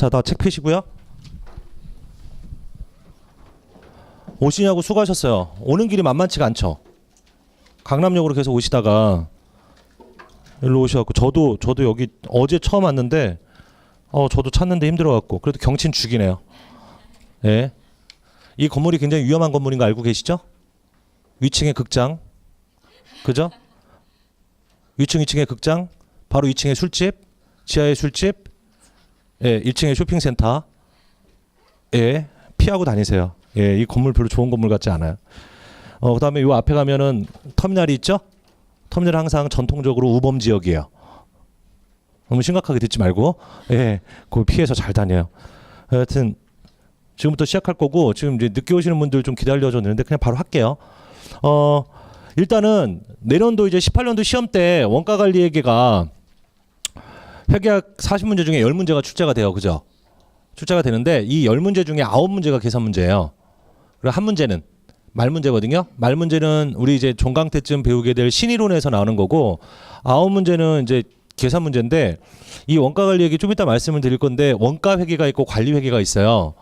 자, 다 책 펴시고요. 오시냐고 수고하셨어요. 오는 길이 만만치가 않죠. 강남역으로 계속 오시다가 일로 오셔갖고 저도 여기 어제 처음 왔는데 저도 찾는데 힘들어갖고 그래도 경친 죽이네요. 예. 이 건물이 굉장히 위험한 건물인 거 알고 계시죠? 위층에 극장, 그죠? 위층 2층에 극장, 바로 2층에 술집, 지하에 술집, 예, 1층에 쇼핑센터. 예, 피하고 다니세요. 예, 이 건물 별로 좋은 건물 같지 않아요. 그다음에 요 앞에 가면은 터미널이 있죠? 터미널 항상 전통적으로 우범 지역이에요. 너무 심각하게 듣지 말고, 예, 그걸 피해서 잘 다녀요. 하여튼 지금부터 시작할 거고 지금 이제 늦게 오시는 분들 좀 기다려줬는데 그냥 바로 할게요. 일단은 내년도 이제 18년도 시험 때 원가 관리 회계가 회계학 40문제 중에 10문제가 출제가 돼요. 그죠? 출제가 되는데 이 10문제 중에 9문제가 계산 문제예요. 그리고 한 문제는 말 문제거든요. 말 문제는 우리 이제 종강 때쯤 배우게 될 신이론에서 나오는 거고 9문제는 이제 계산 문제인데 이 원가 관리 회계 좀 이따 말씀을 드릴 건데 원가 회계가 있고 관리 회계가 있어요.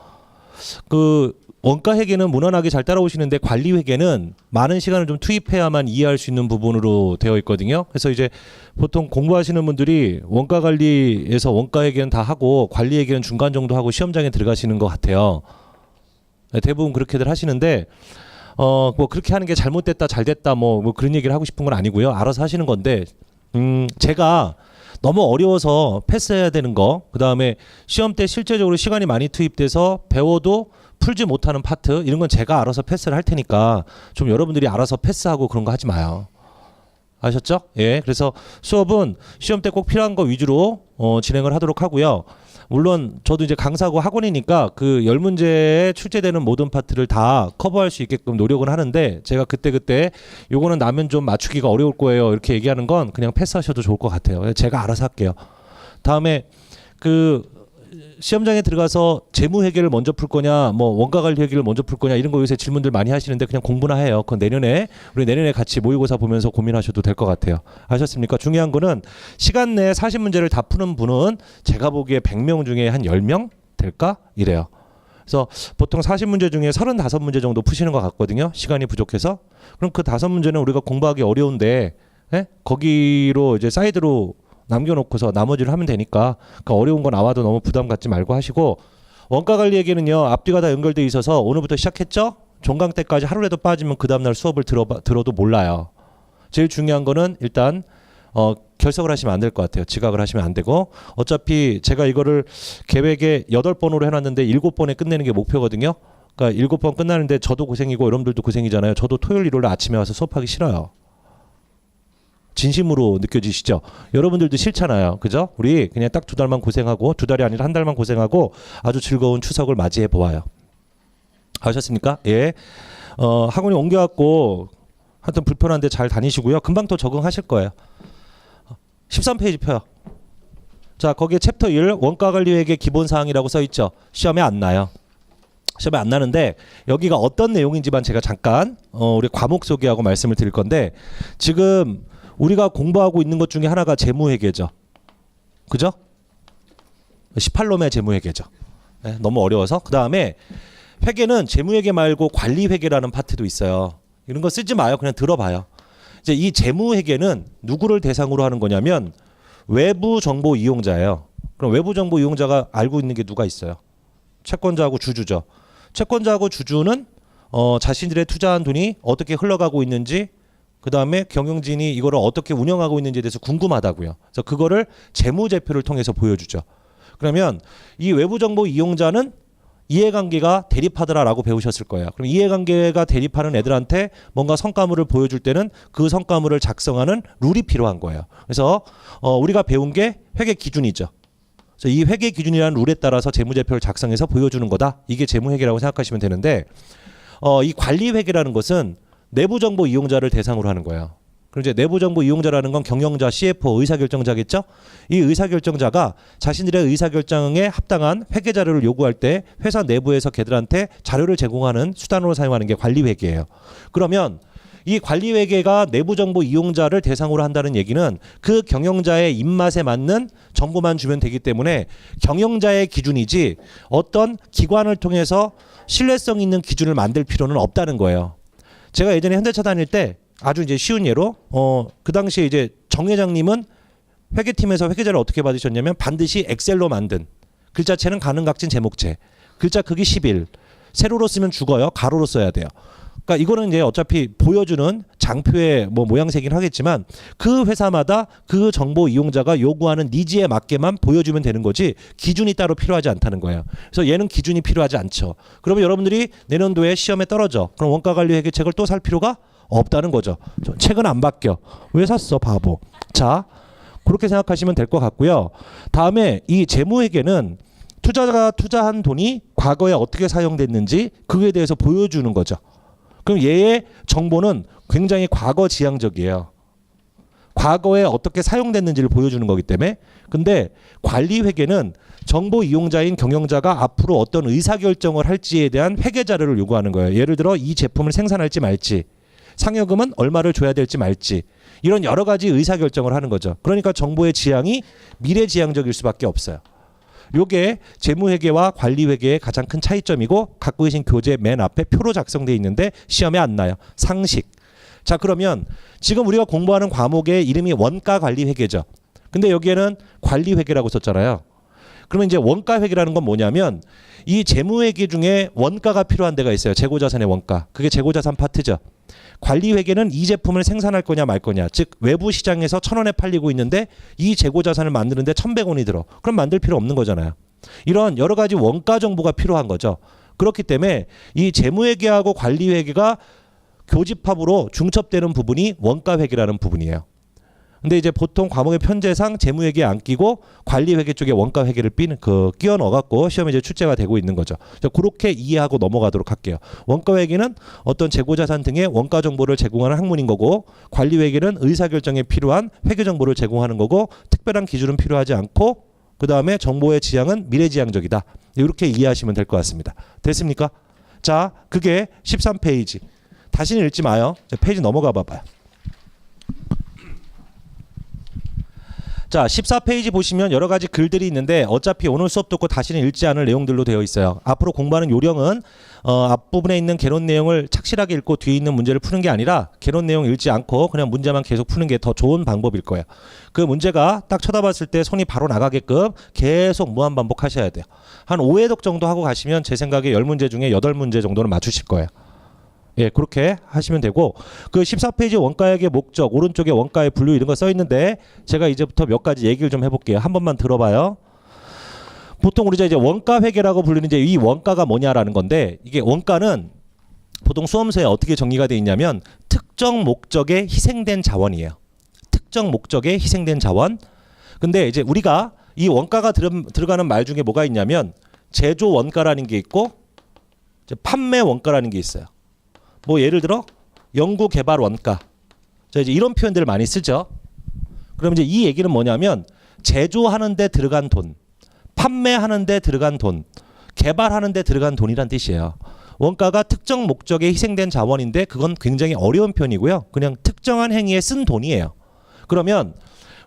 그 원가 회계는 무난하게 잘 따라오시는데 관리 회계는 많은 시간을 좀 투입해야만 이해할 수 있는 부분으로 되어 있거든요. 그래서 이제 보통 공부하시는 분들이 원가 관리에서 원가 회계는 다 하고 관리 회계는 중간 정도 하고 시험장에 들어가시는 것 같아요. 대부분 그렇게들 하시는데 뭐 그렇게 하는 게 잘못됐다 잘됐다 뭐 그런 얘기를 하고 싶은 건 아니고요. 알아서 하시는 건데 제가 너무 어려워서 패스해야 되는 거, 그 다음에 시험 때 실제적으로 시간이 많이 투입돼서 배워도 풀지 못하는 파트 이런 건 제가 알아서 패스를 할 테니까 좀 여러분들이 알아서 패스하고 그런 거 하지 마요. 아셨죠? 예, 그래서 수업은 시험 때 꼭 필요한 거 위주로 진행을 하도록 하고요. 물론 저도 이제 강사고 학원이니까 그 10문제에 출제되는 모든 파트를 다 커버할 수 있게끔 노력은 하는데 제가 그때 요거는 나면 좀 맞추기가 어려울 거예요 이렇게 얘기하는 건 그냥 패스하셔도 좋을 것 같아요. 제가 알아서 할게요. 다음에 그 시험장에 들어가서 재무 회계를 먼저 풀 거냐 뭐 원가 관리 회계를 먼저 풀 거냐 이런 거 요새 질문들 많이 하시는데 그냥 공부나 해요. 그건 우리 내년에 같이 모의고사 보면서 고민하셔도 될 것 같아요. 아셨습니까? 중요한 거는 시간 내에 40문제를 다 푸는 분은 제가 보기에 100명 중에 한 10명 될까? 이래요. 그래서 보통 40문제 중에 35문제 정도 푸시는 것 같거든요. 시간이 부족해서. 그럼 그 5문제는 우리가 공부하기 어려운데 거기로 이제 사이드로 남겨놓고서 나머지를 하면 되니까 그러니까 어려운 거 나와도 너무 부담 갖지 말고 하시고 원가 관리 회계는요 앞뒤가 다 연결돼 있어서 오늘부터 시작했죠? 종강 때까지 하루라도 빠지면 그 다음날 수업을 들어도 몰라요. 제일 중요한 거는 일단 결석을 하시면 안 될 것 같아요. 지각을 하시면 안 되고 어차피 제가 이거를 계획에 8번으로 해놨는데 7번에 끝내는 게 목표거든요. 그러니까 7번 끝나는데 저도 고생이고 여러분들도 고생이잖아요. 저도 토요일 일요일 아침에 와서 수업하기 싫어요. 진심으로 느껴지시죠? 여러분들도 싫잖아요. 그죠? 우리 그냥 딱 2달만 고생하고 2달이 아니라 1달만 고생하고 아주 즐거운 추석을 맞이해 보아요. 아셨습니까? 예. 학원에 옮겨갖고 하여튼 불편한데 잘 다니시고요. 금방 또 적응하실 거예요. 13페이지 펴요. 자, 거기에 챕터 1 원가관리회계 기본사항이라고 써있죠. 시험에 안 나요. 시험에 안 나는데 여기가 어떤 내용인지만 제가 잠깐 우리 과목 소개하고 말씀을 드릴 건데 지금 우리가 공부하고 있는 것 중에 하나가 재무회계죠. 그죠? 18놈의 재무회계죠. 네, 너무 어려워서. 그 다음에 회계는 재무회계 말고 관리회계라는 파트도 있어요. 이런 거 쓰지 마요. 그냥 들어봐요. 이제 이 재무회계는 누구를 대상으로 하는 거냐면 외부 정보 이용자예요. 그럼 외부 정보 이용자가 알고 있는 게 누가 있어요? 채권자하고 주주죠. 채권자하고 주주는 자신들의 투자한 돈이 어떻게 흘러가고 있는지 그 다음에 경영진이 이거를 어떻게 운영하고 있는지에 대해서 궁금하다고요. 그래서 그거를 재무제표를 통해서 보여주죠. 그러면 이 외부정보 이용자는 이해관계가 대립하더라라고 배우셨을 거예요. 그럼 이해관계가 대립하는 애들한테 뭔가 성과물을 보여줄 때는 그 성과물을 작성하는 룰이 필요한 거예요. 그래서 우리가 배운 게 회계 기준이죠. 그래서 이 회계 기준이라는 룰에 따라서 재무제표를 작성해서 보여주는 거다. 이게 재무회계라고 생각하시면 되는데 이 관리회계라는 것은 내부정보 이용자를 대상으로 하는 거예요. 그럼 이제 내부정보 이용자라는 건 경영자, CFO, 의사결정자겠죠? 이 의사결정자가 자신들의 의사결정에 합당한 회계 자료를 요구할 때 회사 내부에서 걔들한테 자료를 제공하는 수단으로 사용하는 게 관리회계예요. 그러면 이 관리회계가 내부정보 이용자를 대상으로 한다는 얘기는 그 경영자의 입맛에 맞는 정보만 주면 되기 때문에 경영자의 기준이지 어떤 기관을 통해서 신뢰성 있는 기준을 만들 필요는 없다는 거예요. 제가 예전에 현대차 다닐 때 아주 이제 쉬운 예로 그 당시에 이제 정 회장님은 회계팀에서 회계자를 어떻게 받으셨냐면 반드시 엑셀로 만든 글자체는 가능각진 제목체, 글자 크기 11, 세로로 쓰면 죽어요. 가로로 써야 돼요. 그러니까 이거는 이제 어차피 보여주는 장표의 뭐 모양새긴 하겠지만 그 회사마다 그 정보 이용자가 요구하는 니즈에 맞게만 보여주면 되는 거지 기준이 따로 필요하지 않다는 거예요. 그래서 얘는 기준이 필요하지 않죠. 그러면 여러분들이 내년도에 시험에 떨어져. 그럼 원가관리회계책을 또 살 필요가 없다는 거죠. 책은 안 바뀌어. 왜 샀어 바보. 자, 그렇게 생각하시면 될 것 같고요. 다음에 이 재무회계는 투자자가 투자한 돈이 과거에 어떻게 사용됐는지 그에 대해서 보여주는 거죠. 그럼 얘의 정보는 굉장히 과거 지향적이에요. 과거에 어떻게 사용됐는지를 보여주는 거기 때문에. 근데 관리회계는 정보 이용자인 경영자가 앞으로 어떤 의사결정을 할지에 대한 회계 자료를 요구하는 거예요. 예를 들어 이 제품을 생산할지 말지, 상여금은 얼마를 줘야 될지 말지, 이런 여러 가지 의사결정을 하는 거죠. 그러니까 정보의 지향이 미래지향적일 수밖에 없어요. 요게 재무회계와 관리회계의 가장 큰 차이점이고 갖고 계신 교재 맨 앞에 표로 작성되어 있는데 시험에 안 나요. 상식. 자, 그러면 지금 우리가 공부하는 과목의 이름이 원가관리회계죠. 근데 여기에는 관리회계라고 썼잖아요. 그러면 이제 원가회계라는 건 뭐냐면 이 재무회계 중에 원가가 필요한 데가 있어요. 재고자산의 원가. 그게 재고자산 파트죠. 관리회계는 이 제품을 생산할 거냐 말 거냐. 즉 외부 시장에서 1,000원에 팔리고 있는데 이 재고자산을 만드는데 1,100원이 들어. 그럼 만들 필요 없는 거잖아요. 이런 여러 가지 원가 정보가 필요한 거죠. 그렇기 때문에 이 재무회계하고 관리회계가 교집합으로 중첩되는 부분이 원가회계라는 부분이에요. 근데 이제 보통 과목의 편제상 재무회계에 안 끼고 관리회계 쪽에 원가회계를 끼워 넣어갖고 시험에 이제 출제가 되고 있는 거죠. 그렇게 이해하고 넘어가도록 할게요. 원가회계는 어떤 재고자산 등의 원가 정보를 제공하는 학문인 거고, 관리회계는 의사결정에 필요한 회계 정보를 제공하는 거고, 특별한 기준은 필요하지 않고, 그 다음에 정보의 지향은 미래지향적이다. 이렇게 이해하시면 될 것 같습니다. 됐습니까? 자, 그게 13페이지. 다시는 읽지 마요. 페이지 넘어가 봐봐요. 자, 14페이지 보시면 여러 가지 글들이 있는데 어차피 오늘 수업 듣고 다시는 읽지 않을 내용들로 되어 있어요. 앞으로 공부하는 요령은 앞부분에 있는 개론 내용을 착실하게 읽고 뒤에 있는 문제를 푸는 게 아니라 개론 내용 읽지 않고 그냥 문제만 계속 푸는 게 더 좋은 방법일 거예요. 그 문제가 딱 쳐다봤을 때 손이 바로 나가게끔 계속 무한 반복하셔야 돼요. 한 5회독 정도 하고 가시면 제 생각에 10문제 중에 8문제 정도는 맞추실 거예요. 예, 그렇게 하시면 되고, 그 14페이지 원가액의 목적, 오른쪽에 원가의 분류 이런 거 써 있는데 제가 이제부터 몇 가지 얘기를 좀 해볼게요. 한 번만 들어봐요. 보통 우리가 이제 원가회계라고 부르는 이제 이 원가가 뭐냐라는 건데, 이게 원가는 보통 수험서에 어떻게 정의가 되어 있냐면 특정 목적에 희생된 자원이에요. 특정 목적에 희생된 자원. 근데 이제 우리가 이 원가가 들어가는 말 중에 뭐가 있냐면 제조 원가라는 게 있고 이제 판매 원가라는 게 있어요. 뭐 예를 들어 연구 개발 원가. 자, 이제 이런 표현들을 많이 쓰죠. 그럼 이제 이 얘기는 뭐냐면 제조하는 데 들어간 돈, 판매하는 데 들어간 돈, 개발하는 데 들어간 돈이란 뜻이에요. 원가가 특정 목적에 희생된 자원인데 그건 굉장히 어려운 표현이고요. 그냥 특정한 행위에 쓴 돈이에요. 그러면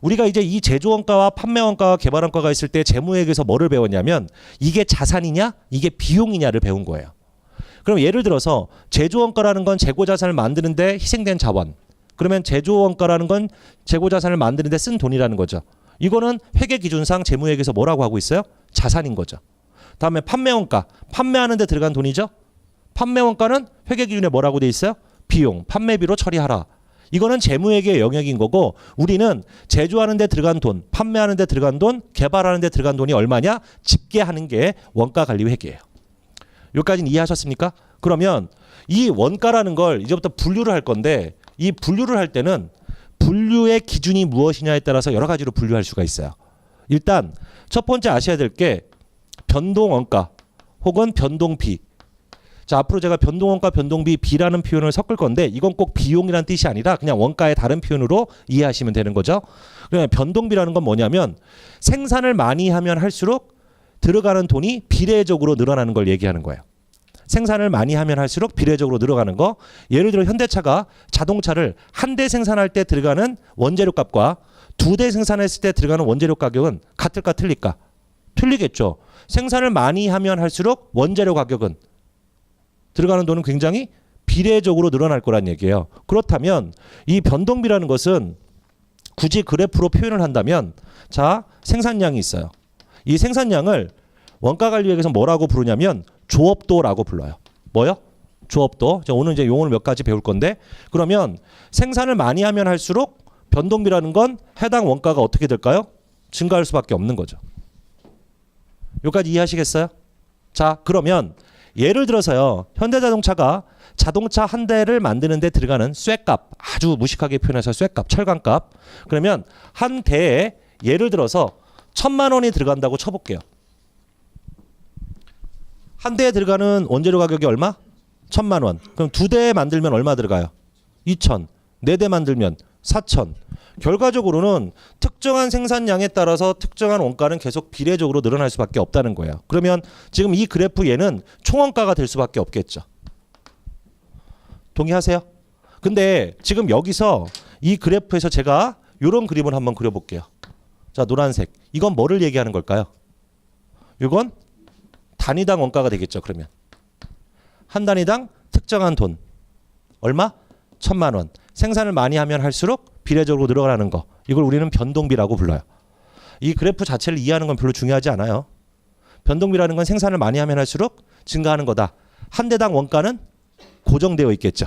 우리가 이제 이 제조 원가와 판매 원가와 개발 원가가 있을 때 재무회계에서 뭐를 배웠냐면 이게 자산이냐 이게 비용이냐를 배운 거예요. 그럼 예를 들어서 제조원가라는 건 재고자산을 만드는데 희생된 자원. 그러면 제조원가라는 건 재고자산을 만드는데 쓴 돈이라는 거죠. 이거는 회계기준상 재무회계에서 뭐라고 하고 있어요? 자산인 거죠. 다음에 판매원가. 판매하는 데 들어간 돈이죠. 판매원가는 회계기준에 뭐라고 돼 있어요? 비용, 판매비로 처리하라. 이거는 재무회계의 영역인 거고 우리는 제조하는 데 들어간 돈, 판매하는 데 들어간 돈, 개발하는 데 들어간 돈이 얼마냐? 집계하는 게 원가관리회계예요. 여기까지는 이해하셨습니까? 그러면 이 원가라는 걸 이제부터 분류를 할 건데 이 분류를 할 때는 분류의 기준이 무엇이냐에 따라서 여러 가지로 분류할 수가 있어요. 일단 첫 번째 아셔야 될 게 변동원가 혹은 변동비. 자, 앞으로 제가 변동원가, 변동비, 비라는 표현을 섞을 건데 이건 꼭 비용이라는 뜻이 아니라 그냥 원가의 다른 표현으로 이해하시면 되는 거죠. 그러면 변동비라는 건 뭐냐면 생산을 많이 하면 할수록 들어가는 돈이 비례적으로 늘어나는 걸 얘기하는 거예요. 생산을 많이 하면 할수록 비례적으로 늘어가는 거. 예를 들어 현대차가 자동차를 한 대 생산할 때 들어가는 원재료 값과 2대 생산했을 때 들어가는 원재료 가격은 같을까 틀릴까? 틀리겠죠. 생산을 많이 하면 할수록 원재료 가격은 들어가는 돈은 굉장히 비례적으로 늘어날 거란 얘기예요. 그렇다면 이 변동비라는 것은 굳이 그래프로 표현을 한다면 자, 생산량이 있어요. 이 생산량을 원가관리액에서 뭐라고 부르냐면 조업도라고 불러요. 뭐요? 조업도. 오늘 이제 용어를 몇 가지 배울 건데 그러면 생산을 많이 하면 할수록 변동비라는 건 해당 원가가 어떻게 될까요? 증가할 수밖에 없는 거죠. 여기까지 이해하시겠어요? 자, 그러면 예를 들어서요. 현대자동차가 자동차 한 대를 만드는 데 들어가는 쇠값, 아주 무식하게 표현해서 쇠값, 철강값. 그러면 한 대에 예를 들어서 1,000만 원이 들어간다고 쳐볼게요. 한 대에 들어가는 원재료 가격이 얼마? 1,000만 원. 그럼 2대 만들면 얼마 들어가요? 2,000. 4대 만들면 4,000. 결과적으로는 특정한 생산량에 따라서 특정한 원가는 계속 비례적으로 늘어날 수밖에 없다는 거예요. 그러면 지금 이 그래프 얘는 총원가가 될 수밖에 없겠죠. 동의하세요? 근데 지금 여기서 이 그래프에서 제가 이런 그림을 한번 그려볼게요. 자, 노란색. 이건 뭐를 얘기하는 걸까요? 이건 단위당 원가가 되겠죠. 그러면 한 단위당 특정한 돈 얼마? 1,000만 원. 생산을 많이 하면 할수록 비례적으로 늘어나는 거. 이걸 우리는 변동비라고 불러요. 이 그래프 자체를 이해하는 건 별로 중요하지 않아요. 변동비라는 건 생산을 많이 하면 할수록 증가하는 거다. 한 대당 원가는 고정되어 있겠죠.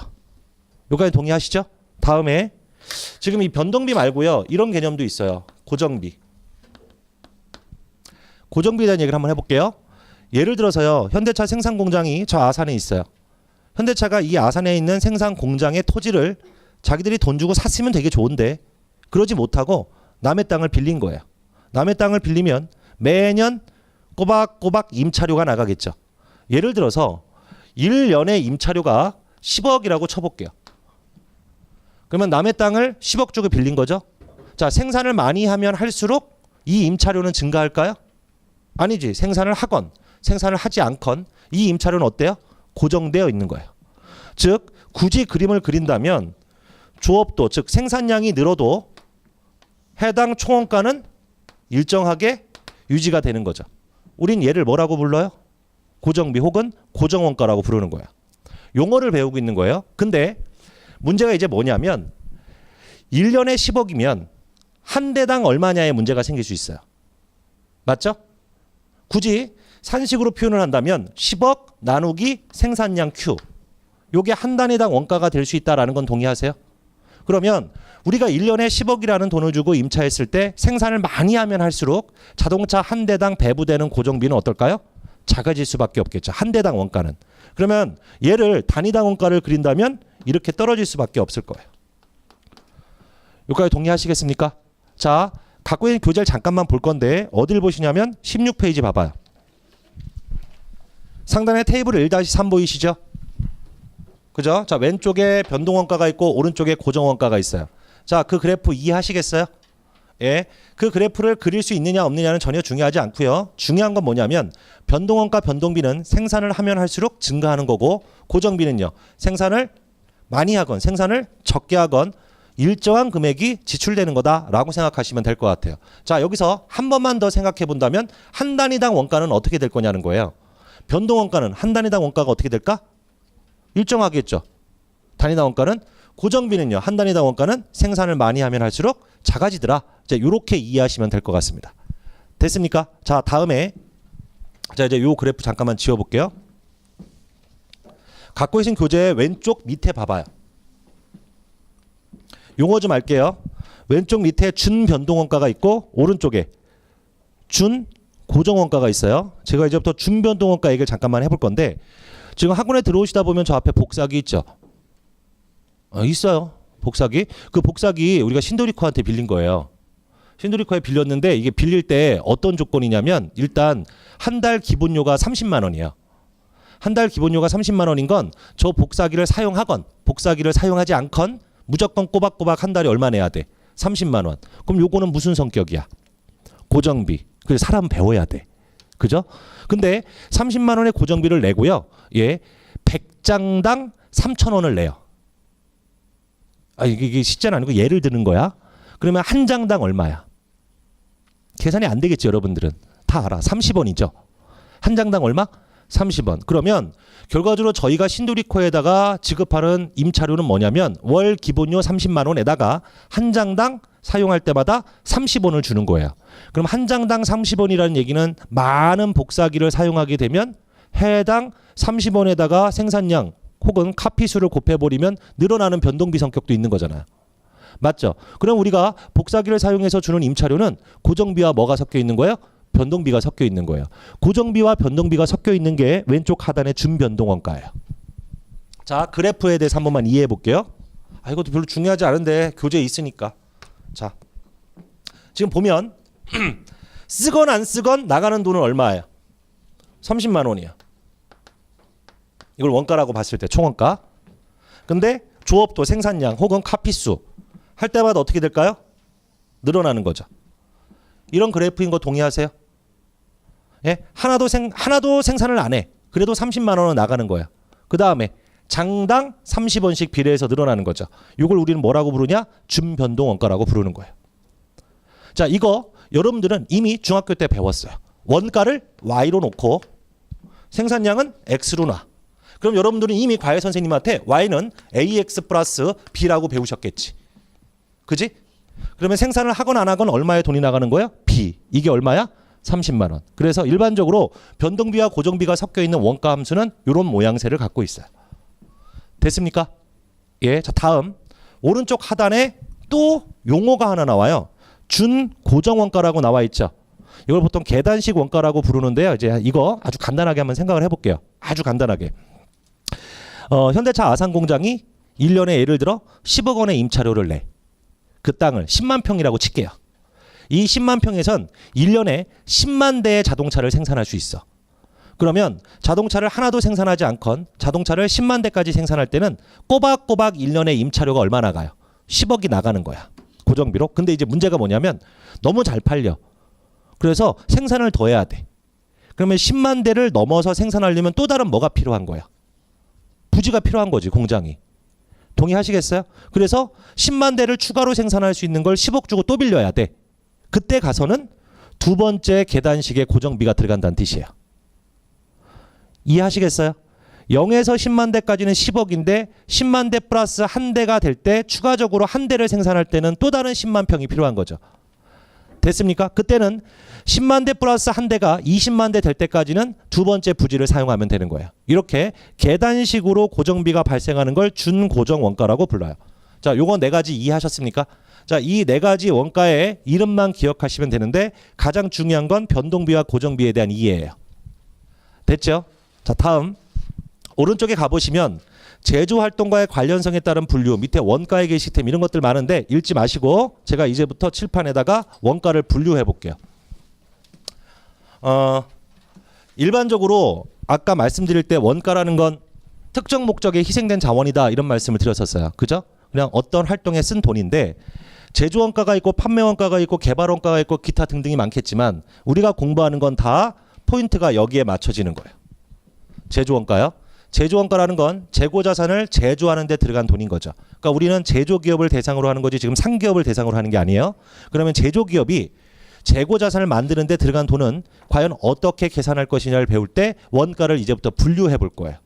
여기까지 동의하시죠? 다음에 지금 이 변동비 말고요. 이런 개념도 있어요. 고정비. 고정비에 대한 얘기를 한번 해볼게요. 예를 들어서요. 현대차 생산 공장이 저 아산에 있어요. 현대차가 이 아산에 있는 생산 공장의 토지를 자기들이 돈 주고 샀으면 되게 좋은데 그러지 못하고 남의 땅을 빌린 거예요. 남의 땅을 빌리면 매년 꼬박꼬박 임차료가 나가겠죠. 예를 들어서 1년에 임차료가 10억이라고 쳐볼게요. 그러면 남의 땅을 10억 주고 빌린 거죠. 자, 생산을 많이 하면 할수록 이 임차료는 증가할까요? 아니지. 생산을 하건 생산을 하지 않건 이 임차료는 어때요? 고정되어 있는 거예요. 즉 굳이 그림을 그린다면 조업도 즉 생산량이 늘어도 해당 총원가는 일정하게 유지가 되는 거죠. 우린 얘를 뭐라고 불러요? 고정비 혹은 고정원가라고 부르는 거예요. 용어를 배우고 있는 거예요. 근데 문제가 이제 뭐냐면 1년에 10억이면 한 대당 얼마냐의 문제가 생길 수 있어요. 맞죠? 굳이 산식으로 표현을 한다면 10억 나누기 생산량 Q. 요게 한 단위당 원가가 될 수 있다라는 건 동의하세요? 그러면 우리가 1년에 10억이라는 돈을 주고 임차했을 때 생산을 많이 하면 할수록 자동차 한 대당 배부되는 고정비는 어떨까요? 작아질 수밖에 없겠죠. 한 대당 원가는. 그러면 얘를 단위당 원가를 그린다면 이렇게 떨어질 수밖에 없을 거예요. 여기까지 동의하시겠습니까? 자, 갖고 있는 교재를 잠깐만 볼 건데 어딜 보시냐면 16페이지 봐봐요. 상단에 테이블 1-3 보이시죠? 그죠? 자, 왼쪽에 변동원가가 있고 오른쪽에 고정원가가 있어요. 자, 그 그래프 이해하시겠어요? 예, 그 그래프를 그릴 수 있느냐 없느냐는 전혀 중요하지 않고요. 중요한 건 뭐냐면 변동원가 변동비는 생산을 하면 할수록 증가하는 거고 고정비는요. 생산을 많이 하건 생산을 적게 하건 일정한 금액이 지출되는 거다라고 생각하시면 될 것 같아요. 자, 여기서 한 번만 더 생각해 본다면 한 단위당 원가는 어떻게 될 거냐는 거예요. 변동원가는 한 단위당 원가가 어떻게 될까? 일정하겠죠. 단위당 원가는. 고정비는요. 한 단위당 원가는 생산을 많이 하면 할수록 작아지더라. 이제 이렇게 이해하시면 될 것 같습니다. 됐습니까? 자, 다음에 자 이제 요 그래프 잠깐만 지워볼게요. 갖고 계신 교재 왼쪽 밑에 봐봐요. 용어 좀 알게요. 왼쪽 밑에 준 변동원가가 있고 오른쪽에 준 고정원가가 있어요. 제가 이제부터 준 변동원가 얘기를 잠깐만 해볼 건데 지금 학원에 들어오시다 보면 저 앞에 복사기 있죠. 있어요. 복사기. 그 복사기 우리가 신도리코한테 빌린 거예요. 신도리코에 빌렸는데 이게 빌릴 때 어떤 조건이냐면 일단 한 달 기본료가 30만 원이에요. 한 달 기본료가 30만 원인 건 저 복사기를 사용하건 복사기를 사용하지 않건 무조건 꼬박꼬박 한 달에 얼마 내야 돼? 30만 원. 그럼 요거는 무슨 성격이야? 고정비. 그래서 사람 배워야 돼. 그죠? 근데 30만 원의 고정비를 내고요. 예. 100장당 3,000원을 내요. 아, 이게 실제는 아니고 예를 드는 거야. 그러면 한 장당 얼마야? 계산이 안 되겠죠, 여러분들은. 다 알아. 30원이죠. 한 장당 얼마? 30원. 그러면 결과적으로 저희가 신도리코에다가 지급하는 임차료는 뭐냐면 월 기본료 30만 원에다가 한 장당 사용할 때마다 30원을 주는 거예요. 그럼 한 장당 30원이라는 얘기는 많은 복사기를 사용하게 되면 해당 30원에다가 생산량 혹은 카피수를 곱해버리면 늘어나는 변동비 성격도 있는 거잖아요. 맞죠? 그럼 우리가 복사기를 사용해서 주는 임차료는 고정비와 뭐가 섞여 있는 거예요? 변동비가 섞여 있는 거예요. 고정비와 변동비가 섞여 있는 게 왼쪽 하단의 준변동원가예요. 자, 그래프에 대해서 한 번만 이해해 볼게요. 아, 이것도 별로 중요하지 않은데 교재에 있으니까. 자, 지금 보면 쓰건 안 쓰건 나가는 돈은 얼마예요? 30만 원이야. 이걸 원가라고 봤을 때 총원가. 근데 조업도 생산량 혹은 카피수 할 때마다 어떻게 될까요? 늘어나는 거죠. 이런 그래프인 거 동의하세요? 예? 하나도 생산을 안 해. 그래도 30만 원은 나가는 거야. 그 다음에 장당 30원씩 비례해서 늘어나는 거죠. 이걸 우리는 뭐라고 부르냐? 준변동 원가라고 부르는 거예요. 자, 이거 여러분들은 이미 중학교 때 배웠어요. 원가를 Y로 놓고 생산량은 X로 놔. 그럼 여러분들은 이미 과외 선생님한테 Y는 AX 플러스 B라고 배우셨겠지. 그지? 그러면 생산을 하건 안 하건 얼마의 돈이 나가는 거예요? B. 이게 얼마야? 30만 원. 그래서 일반적으로 변동비와 고정비가 섞여 있는 원가 함수는 이런 모양새를 갖고 있어요. 됐습니까? 예. 자, 다음 오른쪽 하단에 또 용어가 하나 나와요. 준고정원가라고 나와 있죠. 이걸 보통 계단식 원가라고 부르는데요. 이제 이거 아주 간단하게 한번 생각을 해볼게요. 아주 간단하게. 현대차 아산공장이 1년에 예를 들어 10억 원의 임차료를 내. 그 땅을 10만 평이라고 칠게요. 이 10만 평에선 1년에 10만 대의 자동차를 생산할 수 있어. 그러면 자동차를 하나도 생산하지 않건 자동차를 10만 대까지 생산할 때는 꼬박꼬박 1년에 임차료가 얼마 나가요? 10억이 나가는 거야. 고정비로. 근데 이제 문제가 뭐냐면 너무 잘 팔려. 그래서 생산을 더 해야 돼. 그러면 10만 대를 넘어서 생산하려면 또 다른 뭐가 필요한 거야? 부지가 필요한 거지, 공장이. 동의하시겠어요? 그래서 10만 대를 추가로 생산할 수 있는 걸 10억 주고 또 빌려야 돼. 그때 가서는 두 번째 계단식의 고정비가 들어간다는 뜻이에요. 이해하시겠어요? 0에서 10만 대까지는 10억인데 10만 대 플러스 한 대가 될 때 추가적으로 한 대를 생산할 때는 또 다른 10만 평이 필요한 거죠. 됐습니까? 그때는 10만 대 플러스 한 대가 20만 대 될 때까지는 두 번째 부지를 사용하면 되는 거예요. 이렇게 계단식으로 고정비가 발생하는 걸 준고정 원가라고 불러요. 자, 요거 네 가지 이해하셨습니까? 자, 이 네 가지 원가의 이름만 기억하시면 되는데 가장 중요한 건 변동비와 고정비에 대한 이해예요. 됐죠? 자, 다음 오른쪽에 가보시면 제조활동과의 관련성에 따른 분류, 밑에 원가액의 시스템 이런 것들 많은데 읽지 마시고 제가 이제부터 칠판에다가 원가를 분류해 볼게요. 일반적으로 아까 말씀드릴 때 원가라는 건 특정 목적에 희생된 자원이다 이런 말씀을 드렸었어요. 그죠? 그냥 어떤 활동에 쓴 돈인데 제조원가가 있고 판매원가가 있고 개발원가가 있고 기타 등등이 많겠지만 우리가 공부하는 건 다 포인트가 여기에 맞춰지는 거예요. 제조원가요. 제조원가라는 건 재고자산을 제조하는 데 들어간 돈인 거죠. 그러니까 우리는 제조기업을 대상으로 하는 거지 지금 상기업을 대상으로 하는 게 아니에요. 그러면 제조기업이 재고자산을 만드는 데 들어간 돈은 과연 어떻게 계산할 것이냐를 배울 때 원가를 이제부터 분류해 볼 거예요.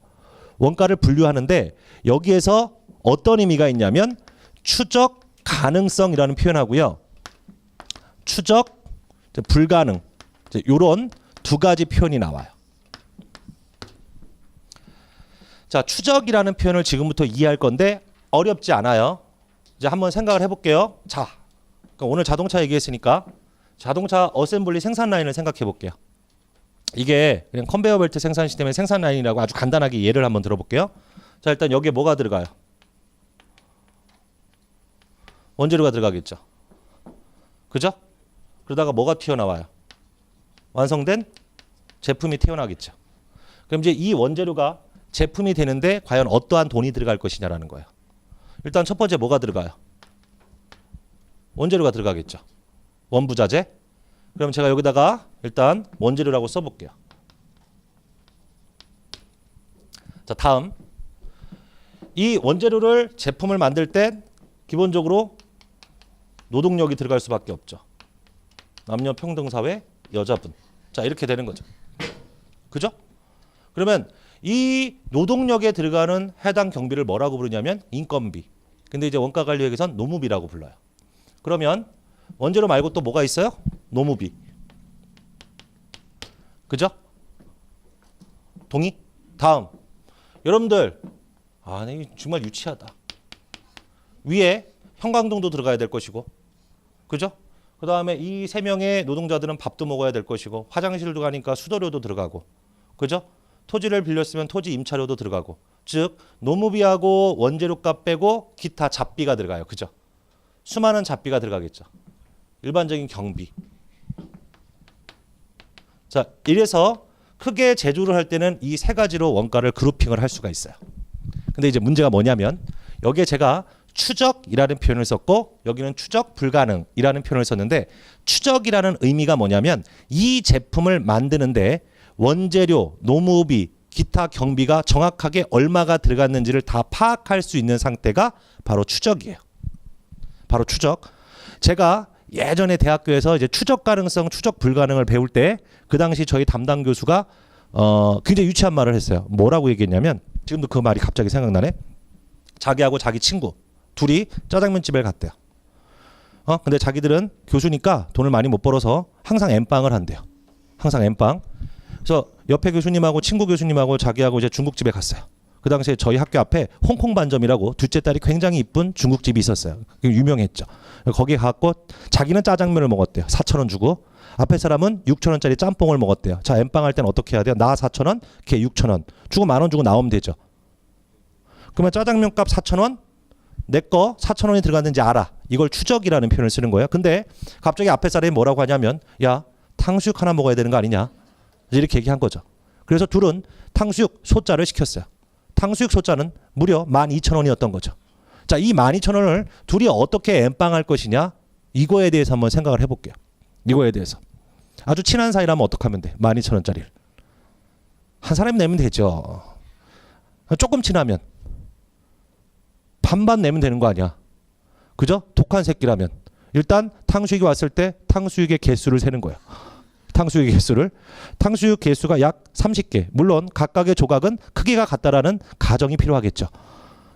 원가를 분류하는데 여기에서 어떤 의미가 있냐면 추적 가능성이라는 표현하고요. 추적 불가능 이런 두 가지 표현이 나와요. 자, 추적이라는 표현을 지금부터 이해할 건데 어렵지 않아요. 이제 한번 생각을 해볼게요. 자, 그러니까 오늘 자동차 얘기했으니까 자동차 어셈블리 생산 라인을 생각해 볼게요. 이게 그냥 컨베이어 벨트 생산 시스템의 생산 라인이라고 아주 간단하게 예를 한번 들어볼게요. 자, 일단 여기에 뭐가 들어가요? 원재료가 들어가겠죠. 그죠? 그러다가 뭐가 튀어나와요? 완성된 제품이 튀어나오겠죠. 그럼 이제 이 원재료가 제품이 되는데 과연 어떠한 돈이 들어갈 것이냐라는 거예요. 일단 첫 번째 뭐가 들어가요? 원재료가 들어가겠죠. 원부자재. 그럼 제가 여기다가 일단 원재료라고 써볼게요. 자, 다음 이 원재료를 제품을 만들 때 기본적으로 노동력이 들어갈 수밖에 없죠. 남녀 평등 사회 여자분. 자, 이렇게 되는 거죠. 그죠? 그러면 이 노동력에 들어가는 해당 경비를 뭐라고 부르냐면 인건비. 근데 이제 원가관리회계선 노무비라고 불러요. 그러면 원재료 말고 또 뭐가 있어요? 노무비. 그죠? 동의? 다음. 여러분들, 네, 정말 유치하다. 위에 형광등도 들어가야 될 것이고, 그죠? 그 다음에 이 세 명의 노동자들은 밥도 먹어야 될 것이고, 화장실도 가니까 수도료도 들어가고, 그죠? 토지를 빌렸으면 토지 임차료도 들어가고, 즉 노무비하고 원재료값 빼고 기타 잡비가 들어가요. 그죠? 수많은 잡비가 들어가겠죠. 일반적인 경비. 자, 이래서 크게 제조를 할 때는 이 세 가지로 원가를 그룹핑을 할 수가 있어요. 근데 이제 문제가 뭐냐면 여기에 제가 추적이라는 표현을 썼고 여기는 추적 불가능이라는 표현을 썼는데 추적이라는 의미가 뭐냐면 이 제품을 만드는데 원재료, 노무비, 기타 경비가 정확하게 얼마가 들어갔는지를 다 파악할 수 있는 상태가 바로 추적이에요. 바로 추적. 제가 예전에 대학교에서 이제 추적 가능성, 추적 불가능을 배울 때 그 당시 저희 담당 교수가 굉장히 유치한 말을 했어요. 뭐라고 얘기했냐면 지금도 그 말이 갑자기 생각나네. 자기하고 자기 친구 둘이 짜장면 집에 갔대요. 근데 자기들은 교수니까 돈을 많이 못 벌어서 항상 엠빵을 한대요. 항상 엠빵. 그래서 옆에 교수님하고 친구 교수님하고 자기하고 이제 중국집에 갔어요. 그 당시에 저희 학교 앞에 홍콩 반점이라고 둘째 딸이 굉장히 이쁜 중국집이 있었어요. 유명했죠. 거기 가고 자기는 짜장면을 먹었대요. 4,000원 주고. 앞에 사람은 6,000원짜리 짬뽕을 먹었대요. 자, 엠빵 할 때는 어떻게 해야 돼요? 나 4,000원, 걔 6,000원. 주고 10,000원 주고 나오면 되죠. 그러면 짜장면 값 4,000원, 내 거 4,000원이 들어갔는지 알아. 이걸 추적이라는 표현을 쓰는 거예요. 근데 갑자기 앞에 사람이 뭐라고 하냐면 야, 탕수육 하나 먹어야 되는 거 아니냐? 이렇게 얘기한 거죠. 그래서 둘은 탕수육 소짜를 시켰어요. 탕수육 소짜는 무려 12,000원이었던 거죠. 자, 이 12,000원을 둘이 어떻게 엠빵할 것이냐? 이거에 대해서 한번 생각을 해볼게요. 이거에 대해서. 아주 친한 사이라면 어떻게 하면 돼? 12,000원짜리를. 한 사람이 내면 되죠. 조금 친하면. 반반 내면 되는 거 아니야. 그죠? 독한 새끼라면. 일단 탕수육이 왔을 때 탕수육의 개수를 세는 거예요. 탕수육의 개수를. 탕수육 개수가 약 30개. 물론 각각의 조각은 크기가 같다라는 가정이 필요하겠죠.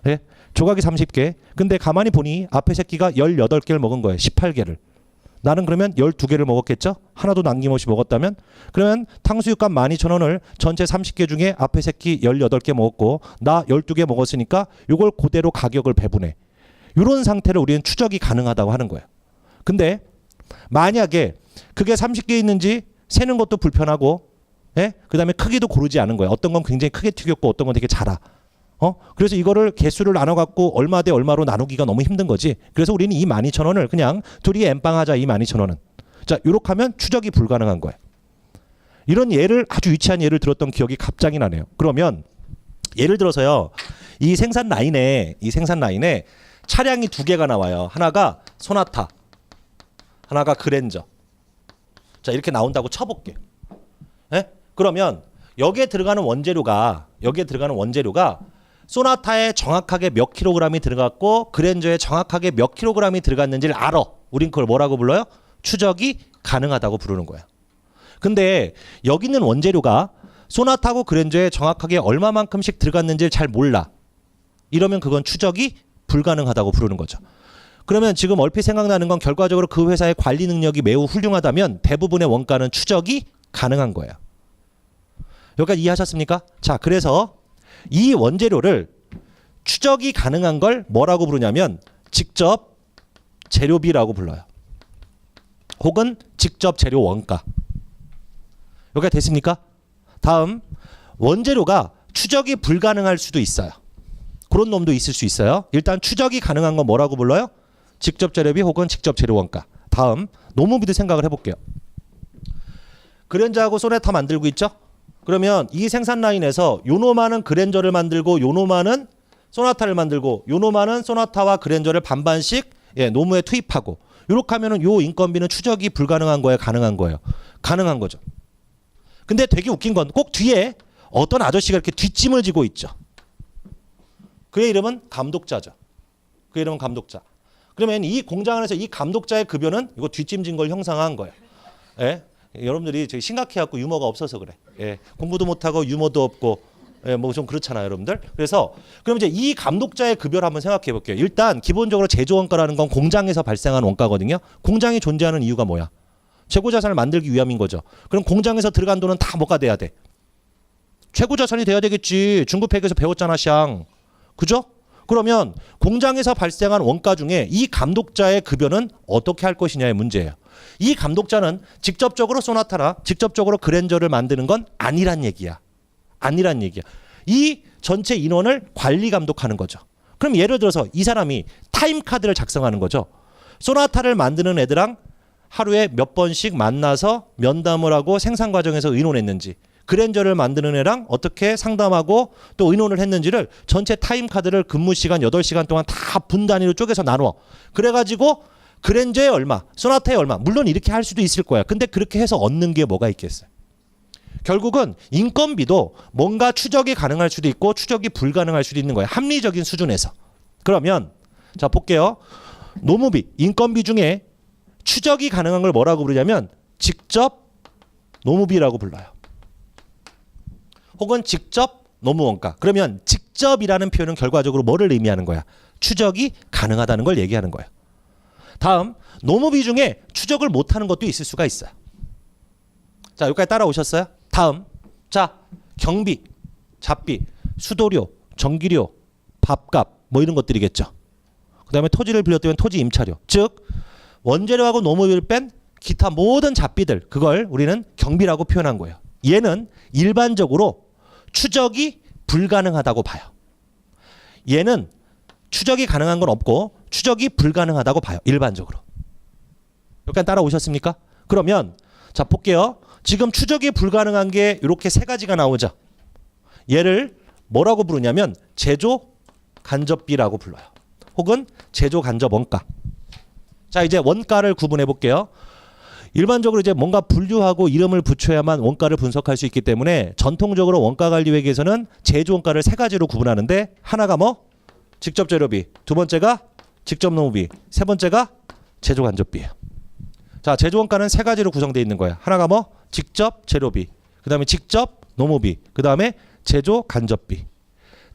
예? 조각이 30개. 근데 가만히 보니 앞에 새끼가 18개를 먹은 거예요. 18개를. 나는 그러면 12개를 먹었겠죠? 하나도 남김없이 먹었다면? 그러면 탕수육값 12,000원을 전체 30개 중에 앞에 새끼 18개 먹었고 나 12개 먹었으니까 이걸 그대로 가격을 배분해. 이런 상태를 우리는 추적이 가능하다고 하는 거예요. 근데 만약에 그게 30개 있는지 세는 것도 불편하고 예? 그다음에 크기도 고르지 않은 거예요. 어떤 건 굉장히 크게 튀겼고 어떤 건 되게 작아. 그래서 이거를 개수를 나눠갖고 얼마 대 얼마로 나누기가 너무 힘든 거지. 그래서 우리는 이 12,000원을 그냥 둘이 엠빵하자. 이 12,000원은. 자, 이렇게 하면 추적이 불가능한 거예요. 이런 예를 아주 유치한 예를 들었던 기억이 갑자기 나네요. 그러면 예를 들어서요. 이 생산 라인에 차량이 두 개가 나와요. 하나가 소나타, 하나가 그랜저. 자, 이렇게 나온다고 쳐볼게. 예? 그러면 여기에 들어가는 원재료가 소나타에 정확하게 몇 킬로그램이 들어갔고 그랜저에 정확하게 몇 킬로그램이 들어갔는지를 알아. 우린 그걸 뭐라고 불러요? 추적이 가능하다고 부르는 거야. 근데 여기 있는 원재료가 소나타하고 그랜저에 정확하게 얼마만큼씩 들어갔는지를 잘 몰라. 이러면 그건 추적이 불가능하다고 부르는 거죠. 그러면 지금 얼핏 생각나는 건 결과적으로 그 회사의 관리 능력이 매우 훌륭하다면 대부분의 원가는 추적이 가능한 거예요. 여기까지 이해하셨습니까? 자, 그래서 이 원재료를 추적이 가능한 걸 뭐라고 부르냐면 직접 재료비라고 불러요. 혹은 직접 재료 원가. 여기가 됐습니까? 다음, 원재료가 추적이 불가능할 수도 있어요. 그런 놈도 있을 수 있어요. 일단 추적이 가능한 건 뭐라고 불러요? 직접 재료비 혹은 직접 재료 원가. 다음, 노무비도 생각을 해볼게요. 그랜저하고 소나타 만들고 있죠? 그러면 이 생산 라인에서 요놈아는 그랜저를 만들고 요놈아는 소나타를 만들고 요놈아는 소나타와 그랜저를 반반씩 노무에 투입하고 이렇게 하면은 요 인건비는 추적이 불가능한 거예요, 가능한 거예요? 가능한 거죠. 근데 되게 웃긴 건 꼭 뒤에 어떤 아저씨가 이렇게 뒷짐을 지고 있죠. 그의 이름은 감독자죠. 그의 이름은 감독자. 그러면 이 공장 안에서 이 감독자의 급여는 이거 뒷짐진 걸 형상화한 거예요. 예? 여러분들이 되게 심각해갖고 유머가 없어서 그래. 예. 공부도 못하고 유머도 없고 예, 뭐 좀 그렇잖아요, 여러분들. 그래서 그럼 이제 이 감독자의 급여를 한번 생각해 볼게요. 일단 기본적으로 제조 원가라는 건 공장에서 발생한 원가거든요. 공장이 존재하는 이유가 뭐야? 최고 자산을 만들기 위함인 거죠. 그럼 공장에서 들어간 돈은 다 뭐가 돼야 돼? 최고 자산이 돼야 되겠지. 중급회계에서 배웠잖아, 샹. 그죠? 그러면 공장에서 발생한 원가 중에 이 감독자의 급여는 어떻게 할 것이냐의 문제예요. 이 감독자는 직접적으로 소나타나 직접적으로 그랜저를 만드는 건 아니란 얘기야. 아니란 얘기야. 이 전체 인원을 관리 감독하는 거죠. 그럼 예를 들어서 이 사람이 타임카드를 작성하는 거죠. 소나타를 만드는 애들랑 하루에 몇 번씩 만나서 면담을 하고 생산 과정에서 의논했는지, 그랜저를 만드는 애랑 어떻게 상담하고 또 의논을 했는지를 전체 타임카드를 근무 시간 8시간 동안 다 분 단위로 쪼개서 나누어. 그래가지고 그랜저에 얼마, 소나타에 얼마. 물론 이렇게 할 수도 있을 거야. 근데 그렇게 해서 얻는 게 뭐가 있겠어요? 결국은 인건비도 뭔가 추적이 가능할 수도 있고 추적이 불가능할 수도 있는 거예요. 합리적인 수준에서. 그러면 자 볼게요. 노무비, 인건비 중에 추적이 가능한 걸 뭐라고 부르냐면 직접 노무비라고 불러요. 혹은 직접 노무원가. 그러면 직접이라는 표현은 결과적으로 뭐를 의미하는 거야? 추적이 가능하다는 걸 얘기하는 거예요. 다음, 노무비 중에 추적을 못하는 것도 있을 수가 있어요. 자, 여기까지 따라오셨어요? 다음, 자, 경비, 잡비, 수도료, 전기료, 밥값 뭐 이런 것들이겠죠. 그 다음에 토지를 빌렸다면 토지 임차료, 즉 원재료하고 노무비를 뺀 기타 모든 잡비들, 그걸 우리는 경비라고 표현한 거예요. 얘는 일반적으로 추적이 불가능하다고 봐요. 얘는 추적이 가능한 건 없고 추적이 불가능하다고 봐요. 일반적으로. 여기까지 따라오셨습니까? 그러면 자 볼게요. 지금 추적이 불가능한 게 이렇게 세 가지가 나오죠. 얘를 뭐라고 부르냐면 제조 간접비라고 불러요. 혹은 제조 간접 원가. 자 이제 원가를 구분해 볼게요. 일반적으로 이제 뭔가 분류하고 이름을 붙여야만 원가를 분석할 수 있기 때문에 전통적으로 원가관리회계에서는 제조 원가를 세 가지로 구분하는데 하나가 뭐? 직접 재료비. 두 번째가 직접 노무비. 세 번째가 제조 간접비예요. 자, 제조 원가는 세 가지로 구성되어 있는 거예요. 하나가 뭐? 직접 재료비. 그다음에 직접 노무비. 그다음에 제조 간접비.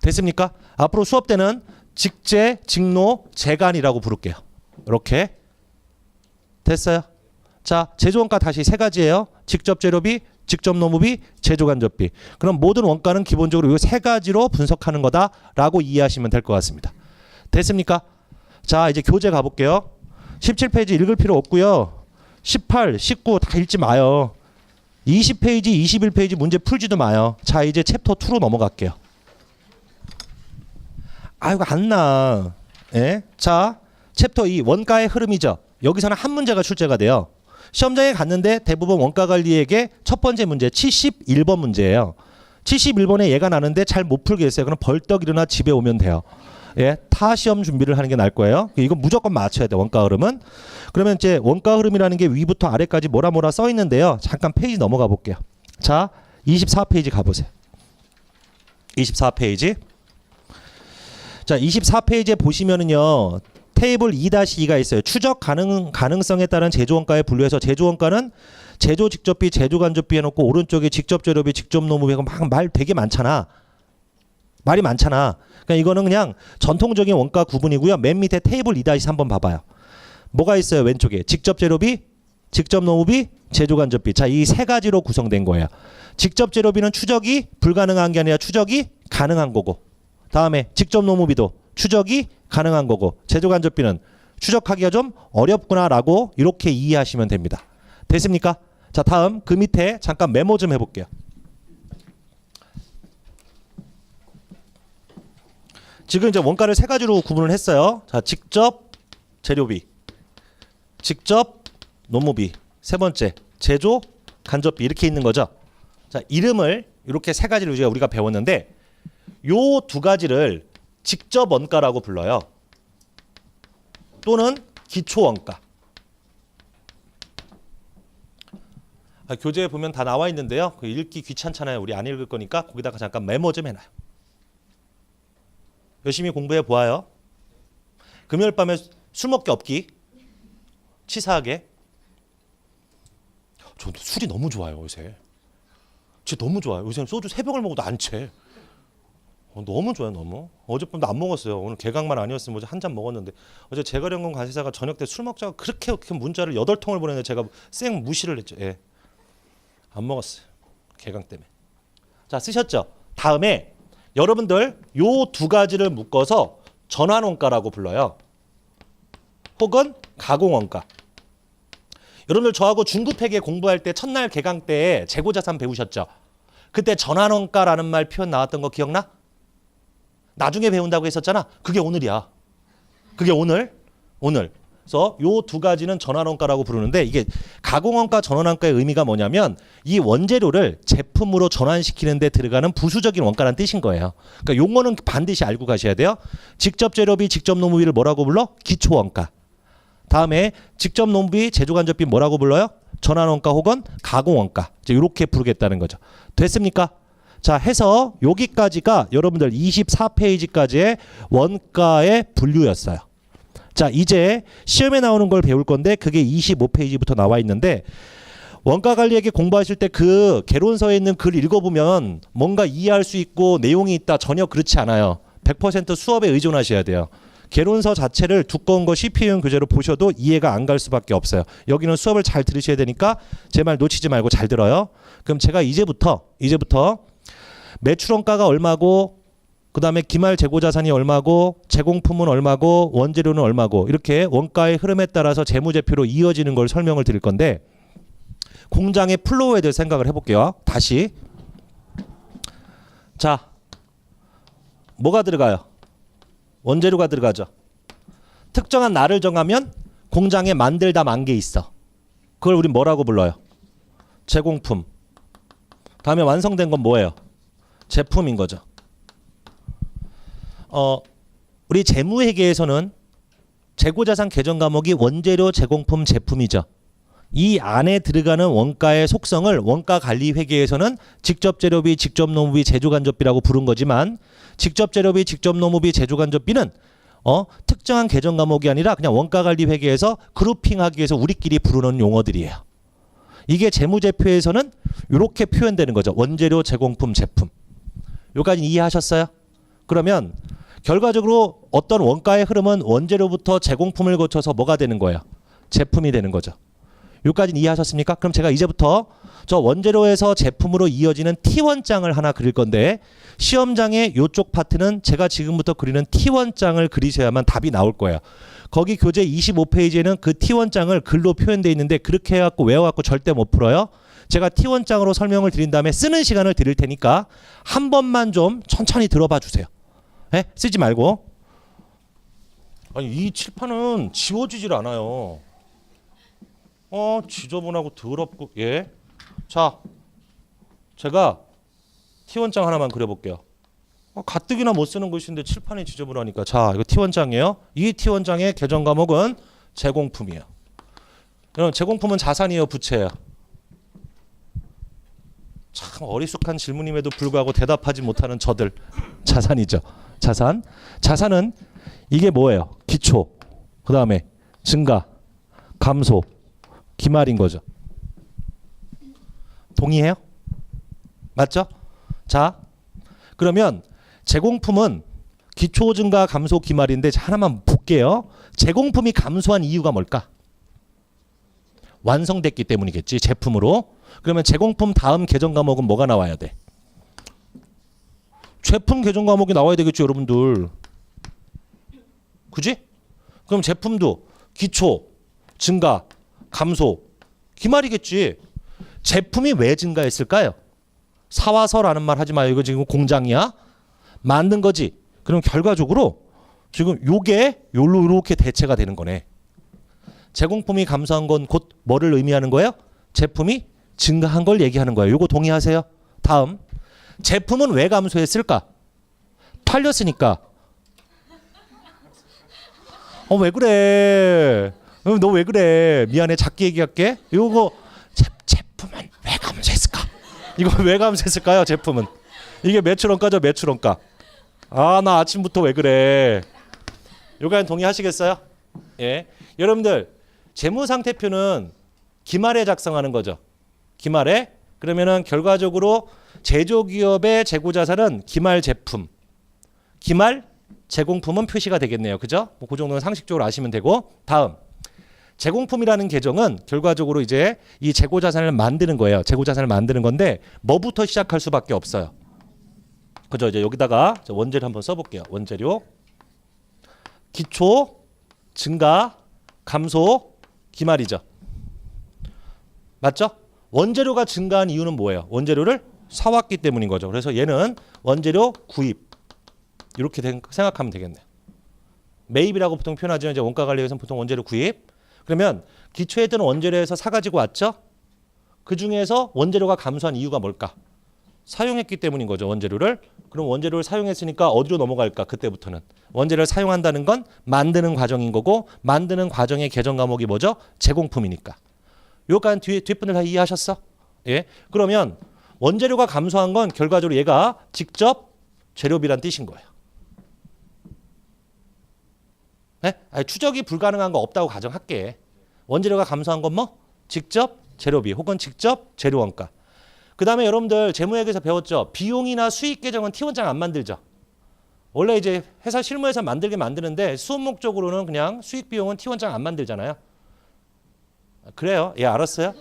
됐습니까? 앞으로 수업 때는 직제, 직노, 재간이라고 부를게요. 이렇게. 됐어요? 자, 제조 원가 다시 세 가지예요. 직접 재료비, 직접 노무비, 제조 간접비. 그럼 모든 원가는 기본적으로 이 세 가지로 분석하는 거다라고 이해하시면 될 것 같습니다. 됐습니까? 자, 이제 교재 가볼게요. 17페이지 읽을 필요 없고요. 18, 19 다 읽지 마요. 20페이지, 21페이지 문제 풀지도 마요. 자, 이제 챕터 2로 넘어갈게요. 아이고 안 나. 예? 자, 챕터 2 원가의 흐름이죠. 여기서는 한 문제가 출제가 돼요. 시험장에 갔는데 대부분 원가관리에게 첫 번째 문제 71번 문제예요. 71번에 얘가 나는데 잘 못 풀겠어요. 그럼 벌떡 일어나 집에 오면 돼요. 예, 타 시험 준비를 하는 게 나을 거예요. 이거 무조건 맞춰야 돼. 원가 흐름은. 그러면 이제 원가 흐름이라는 게 위부터 아래까지 뭐라 써 있는데요. 잠깐 페이지 넘어가 볼게요. 자, 24페이지 가보세요. 24페이지. 자, 24페이지에 보시면은요. 테이블 2-2가 있어요. 추적 가능성에 따른 제조원가에 분류해서 제조원가는 제조 직접비, 제조 간접비 해놓고 오른쪽에 직접 재료비, 직접 노무비 막 말 되게 많잖아. 말이 많잖아. 그러니까 이거는 그냥 전통적인 원가 구분이고요. 맨 밑에 테이블 2-3번 봐봐요. 뭐가 있어요? 왼쪽에 직접 재료비, 직접 노무비, 제조 간접비. 자, 이 세 가지로 구성된 거예요. 직접 재료비는 추적이 불가능한 게 아니라 추적이 가능한 거고, 다음에 직접 노무비도 추적이 가능한 거고, 제조 간접비는 추적하기가 좀 어렵구나라고 이렇게 이해하시면 됩니다. 됐습니까? 자, 다음 그 밑에 잠깐 메모 좀 해볼게요. 지금 이제 원가를 세 가지로 구분을 했어요. 자, 직접 재료비, 직접 노무비, 세 번째 제조 간접비 이렇게 있는 거죠. 자, 이름을 이렇게 세 가지를 우리가 배웠는데 요 두 가지를 직접 원가라고 불러요. 또는 기초 원가. 교재에 보면 다 나와 있는데요. 그 읽기 귀찮잖아요. 우리 안 읽을 거니까 거기다가 잠깐 메모 좀 해놔요. 열심히 공부해 보아요. 금요일 밤에 술 먹기 없기. 치사하게. 저 술이 너무 좋아요 요새. 진짜 너무 좋아요. 요새는 소주 3병을 먹어도 안 채. 너무 좋아요 너무. 어젯밤도 안 먹었어요. 오늘 개강만 아니었으면 어제 한 잔 먹었는데 어제 재가령군 관세사가 저녁 때 술 먹자고 그렇게 문자를 8통을 보냈는데 제가 쌩 무시를 했죠. 예. 안 먹었어요. 개강 때문에. 자 쓰셨죠? 다음에 여러분들 요 2가지를 묶어서 전환원가라고 불러요. 혹은 가공원가. 여러분들 저하고 중급회계 공부할 때 첫날 개강 때 재고자산 배우셨죠? 그때 전환원가라는 말 표현 나왔던 거 기억나? 나중에 배운다고 했었잖아. 그게 오늘이야. 그게 오늘. 그래서 요 2가지는 전환원가라고 부르는데 이게 가공원가, 전환원가의 의미가 뭐냐면 이 원재료를 제품으로 전환시키는 데 들어가는 부수적인 원가라는 뜻인 거예요. 그러니까 용어는 반드시 알고 가셔야 돼요. 직접 재료비, 직접 노무비를 뭐라고 불러? 기초원가. 다음에 직접 노무비, 제조간접비 뭐라고 불러요? 전환원가 혹은 가공원가. 이제 이렇게 부르겠다는 거죠. 됐습니까? 자, 해서 여기까지가 여러분들 24페이지까지의 원가의 분류였어요. 자, 이제 시험에 나오는 걸 배울 건데 그게 25페이지부터 나와 있는데 원가관리회계 공부하실 때 그 개론서에 있는 글 읽어보면 뭔가 이해할 수 있고 내용이 있다. 전혀 그렇지 않아요. 100% 수업에 의존하셔야 돼요. 개론서 자체를 두꺼운 거 CPU용 교재로 보셔도 이해가 안 갈 수밖에 없어요. 여기는 수업을 잘 들으셔야 되니까 제 말 놓치지 말고 잘 들어요. 그럼 제가 이제부터 매출원가가 얼마고 그 다음에 기말 재고자산이 얼마고 제공품은 얼마고 원재료는 얼마고 이렇게 원가의 흐름에 따라서 재무제표로 이어지는 걸 설명을 드릴 건데 공장의 플로우에 대해 생각을 해볼게요. 다시. 자, 뭐가 들어가요? 원재료가 들어가죠. 특정한 날을 정하면 공장에 만들다 만 개 있어. 그걸 우리 뭐라고 불러요? 제공품. 다음에 완성된 건 뭐예요? 제품인 거죠. 우리 재무회계에서는 재고자산 계정 과목이 원재료, 제공품, 제품이죠. 이 안에 들어가는 원가의 속성을 원가관리회계에서는 직접재료비, 직접노무비, 제조간접비라고 부른 거지만 직접재료비, 직접노무비, 제조간접비는 특정한 계정 과목이 아니라 그냥 원가관리회계에서 그룹핑하기 위해서 우리끼리 부르는 용어들이에요. 이게 재무제표에서는 이렇게 표현되는 거죠. 원재료, 제공품, 제품. 여기까지 이해하셨어요? 그러면 결과적으로 어떤 원가의 흐름은 원재료부터 제공품을 거쳐서 뭐가 되는 거예요? 제품이 되는 거죠. 여기까지는 이해하셨습니까? 그럼 제가 이제부터 저 원재료에서 제품으로 이어지는 T1장을 하나 그릴 건데 시험장의 이쪽 파트는 제가 지금부터 그리는 T1장을 그리셔야만 답이 나올 거예요. 거기 교재 25페이지에는 그 T1장을 글로 표현되어 있는데 그렇게 해갖고 외워갖고 절대 못 풀어요. 제가 T1장으로 설명을 드린 다음에 쓰는 시간을 드릴 테니까 한 번만 좀 천천히 들어봐 주세요. 네? 쓰지 말고. 아니 이 칠판은 지워지질 않아요. 지저분하고 더럽고. 예. 자, 제가 T1장 하나만 그려볼게요. 가뜩이나 못 쓰는 것인데 칠판이 지저분하니까. 자, 이거 T1장이에요. 이 T1장의 계정 과목은 제공품이에요. 여러분, 제공품은 자산이에요, 부채예요? 참 어리숙한 질문임에도 불구하고 대답하지 못하는 저들. 자산이죠. 자산. 자산은 이게 뭐예요? 기초, 그 다음에 증가, 감소, 기말인 거죠. 동의해요? 맞죠? 자, 그러면 제공품은 기초, 증가, 감소, 기말인데 하나만 볼게요. 제공품이 감소한 이유가 뭘까? 완성됐기 때문이겠지. 제품으로. 그러면 제공품 다음 계정 과목은 뭐가 나와야 돼? 제품 계정 과목이 나와야 되겠죠, 여러분들. 그지? 그럼 제품도 기초, 증가, 감소, 기말이겠지. 제품이 왜 증가했을까요? 사와서라는 말 하지 마요. 이거 지금 공장이야. 만든 거지. 그럼 결과적으로 지금 요게 요렇게 대체가 되는 거네. 제공품이 감소한 건 곧 뭐를 의미하는 거예요? 제품이 증가한 걸 얘기하는 거예요. 요거 동의하세요? 다음. 제품은 왜 감소했을까? 팔렸으니까. 왜 그래? 너 왜 그래? 미안해. 작게 얘기할게. 요거 제품은 왜 이거 왜 감소했을까요? 제품은 이게 매출원가죠. 매출원가. 아, 나 아침부터 왜 그래. 요거는 동의하시겠어요? 예. 여러분들 재무상태표는 기말에 작성하는 거죠. 기말에. 그러면은 결과적으로 제조기업의 재고자산은 기말 제품, 기말 제공품은 표시가 되겠네요. 그죠? 뭐 그 정도는 상식적으로 아시면 되고. 다음 제공품이라는 계정은 결과적으로 이제 이 재고자산을 만드는 거예요. 재고자산을 만드는 건데 뭐부터 시작할 수밖에 없어요. 그죠? 이제 여기다가 원재료 한번 써볼게요. 원재료 기초 증가 감소 기말이죠. 맞죠? 원재료가 증가한 이유는 뭐예요? 원재료를 사왔기 때문인 거죠. 그래서 얘는 원재료 구입 이렇게 생각하면 되겠네요. 매입이라고 보통 표현하죠. 이제 원가 관리에서는 보통 원재료 구입. 그러면 기초에 뜨는 원재료에서 사가지고 왔죠. 그 중에서 원재료가 감소한 이유가 뭘까? 사용했기 때문인 거죠. 원재료를. 그럼 원재료를 사용했으니까 어디로 넘어갈까? 그때부터는 원재료를 사용한다는 건 만드는 과정인 거고 만드는 과정의 계정 과목이 뭐죠? 제공품이니까. 요까지 뒷분들 다 이해하셨어? 예. 그러면 원재료가 감소한 건 결과적으로 얘가 직접 재료비란 뜻인 거예요. 네? 아니, 추적이 불가능한 거 없다고 가정할게. 원재료가 감소한 건 뭐? 직접 재료비 혹은 직접 재료원가. 그 다음에 여러분들 재무회계에서 배웠죠. 비용이나 수익 계정은 T1장 안 만들죠. 원래 이제 회사 실무에서 만들게 만드는데 수업 목적으로는 그냥 수익 비용은 T1장 안 만들잖아요. 그래요. 예, 알았어요.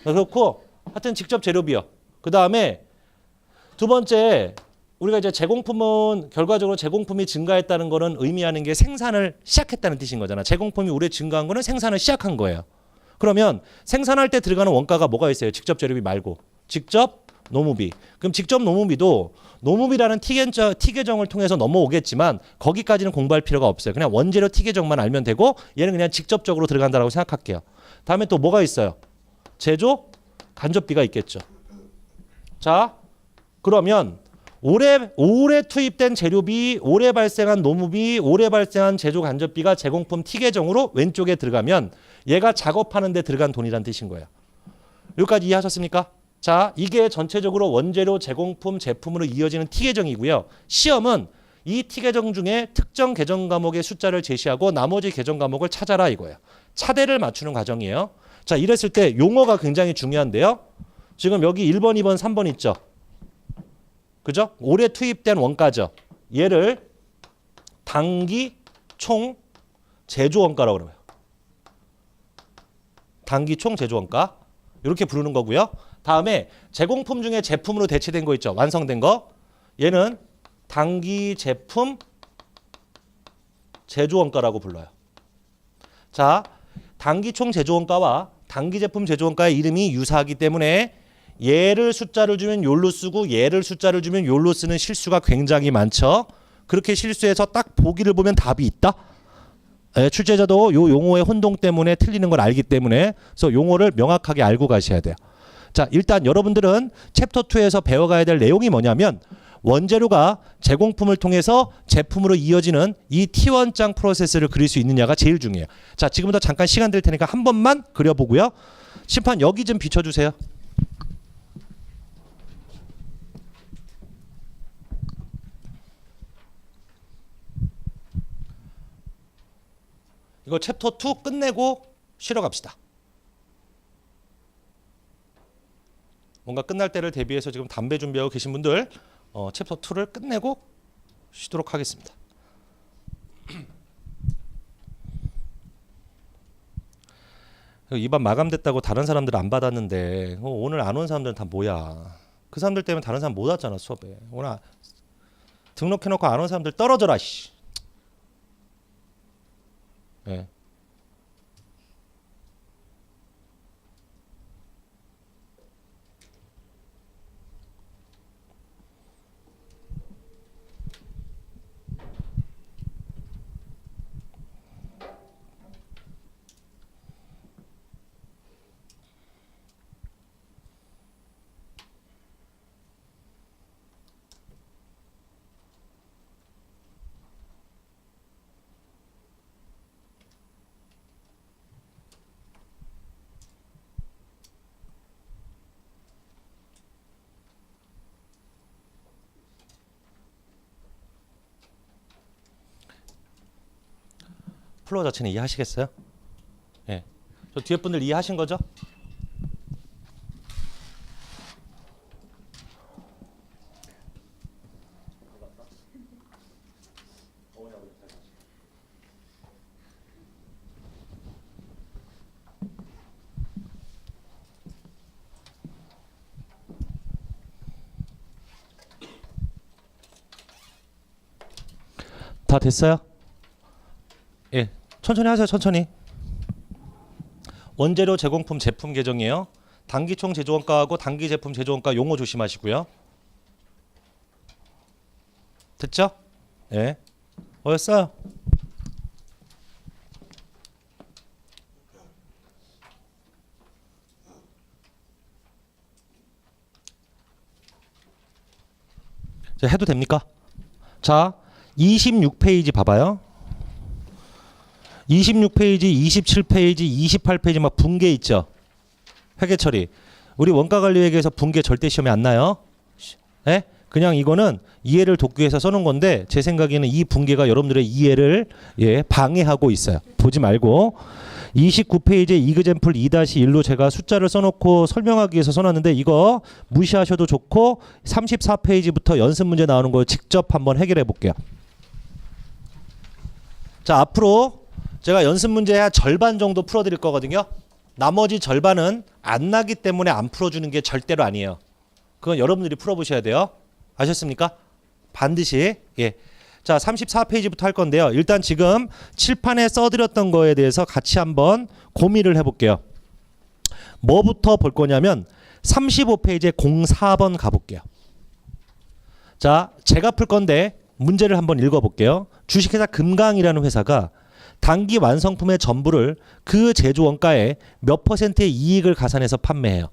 그렇고 하여튼 직접 재료비요. 그 다음에 두 번째 우리가 이제 제공품은 결과적으로 제공품이 증가했다는 거는 의미하는 게 생산을 시작했다는 뜻인 거잖아. 제공품이 오래 증가한 거는 생산을 시작한 거예요. 그러면 생산할 때 들어가는 원가가 뭐가 있어요? 직접 재료비 말고. 직접 노무비. 그럼 직접 노무비도 노무비라는 T 계정을 통해서 넘어오겠지만 거기까지는 공부할 필요가 없어요. 그냥 원재료 T 계정만 알면 되고 얘는 그냥 직접적으로 들어간다고 생각할게요. 다음에 또 뭐가 있어요? 제조 간접비가 있겠죠. 자, 그러면 올해 투입된 재료비, 올해 발생한 노무비, 올해 발생한 제조 간접비가 제공품 T 계정으로 왼쪽에 들어가면 얘가 작업하는 데 들어간 돈이란 뜻인 거예요. 여기까지 이해하셨습니까? 자, 이게 전체적으로 원재료, 제공품, 제품으로 이어지는 T 계정이고요. 시험은 이 T 계정 중에 특정 계정 과목의 숫자를 제시하고 나머지 계정 과목을 찾아라 이거예요. 차대를 맞추는 과정이에요. 자, 이랬을 때 용어가 굉장히 중요한데요. 지금 여기 1번, 2번, 3번 있죠. 그죠? 올해 투입된 원가죠. 얘를 단기 총 제조 원가라고 그래요. 단기 총 제조 원가. 이렇게 부르는 거고요. 다음에 제공품 중에 제품으로 대체된 거 있죠. 완성된 거. 얘는 단기 제품 제조 원가라고 불러요. 자, 단기 총 제조 원가와 단기 제품 제조 원가의 이름이 유사하기 때문에 얘를 숫자를 주면 요로 쓰고 얘를 숫자를 주면 요로 쓰는 실수가 굉장히 많죠. 그렇게 실수해서 딱 보기를 보면 답이 있다. 예, 출제자도 요 용어의 혼동 때문에 틀리는 걸 알기 때문에 그래서 용어를 명확하게 알고 가셔야 돼요. 자, 일단 여러분들은 챕터 2에서 배워가야 될 내용이 뭐냐면 원재료가 제공품을 통해서 제품으로 이어지는 이 T1장 프로세스를 그릴 수 있느냐가 제일 중요해요. 자, 지금부터 잠깐 시간 될 테니까 한 번만 그려보고요. 심판 여기 좀 비춰주세요. 이거 챕터 2 끝내고 쉬러 갑시다. 뭔가 끝날 때를 대비해서 지금 담배 준비하고 계신 분들 챕터 2를 끝내고 쉬도록 하겠습니다. 이반 마감됐다고 다른 사람들은 안 받았는데 오늘 안 온 사람들은 다 뭐야. 그 사람들 때문에 다른 사람 못 왔잖아 수업에. 오늘 등록해놓고 안 온 사람들 떨어져라. 씨. 예. 플로어 자체는 이해하시겠어요? 예. 저 뒤에 분들 이해하신 거죠? 다 됐어요? 예. 천천히 하세요. 천천히. 원재료 제공품 제품 계정이에요. 단기총 제조원가하고 단기 제품 제조원가 용어 조심하시고요. 됐죠? 예. 뭐였어요? 자, 해도 됩니까? 자, 26페이지 봐봐요. 26페이지, 27페이지, 28페이지 막 분계 있죠. 회계 처리. 우리 원가 관리 회계에서 분계 절대 시험에 안 나요. 예? 그냥 이거는 이해를 돕기 위해서 써놓은 건데 제 생각에는 이 분계가 여러분들의 이해를 방해하고 있어요. 보지 말고 29페이지에 이그젠플 2-1로 제가 숫자를 써놓고 설명하기 위해서 써놨는데 이거 무시하셔도 좋고 34페이지부터 연습 문제 나오는 거 직접 한번 해결해 볼게요. 자, 앞으로 제가 연습 문제 한 절반 정도 풀어드릴 거거든요. 나머지 절반은 안 나기 때문에 안 풀어주는 게 절대로 아니에요. 그건 여러분들이 풀어보셔야 돼요. 아셨습니까? 반드시. 예. 자, 34페이지부터 할 건데요. 일단 지금 칠판에 써드렸던 거에 대해서 같이 한번 고민을 해볼게요. 뭐부터 볼 거냐면 35페이지에 04번 가볼게요. 자, 제가 풀 건데 문제를 한번 읽어볼게요. 주식회사 금강이라는 회사가 단기 완성품의 전부를 그 제조 원가에 몇 퍼센트의 이익을 가산해서 판매해요.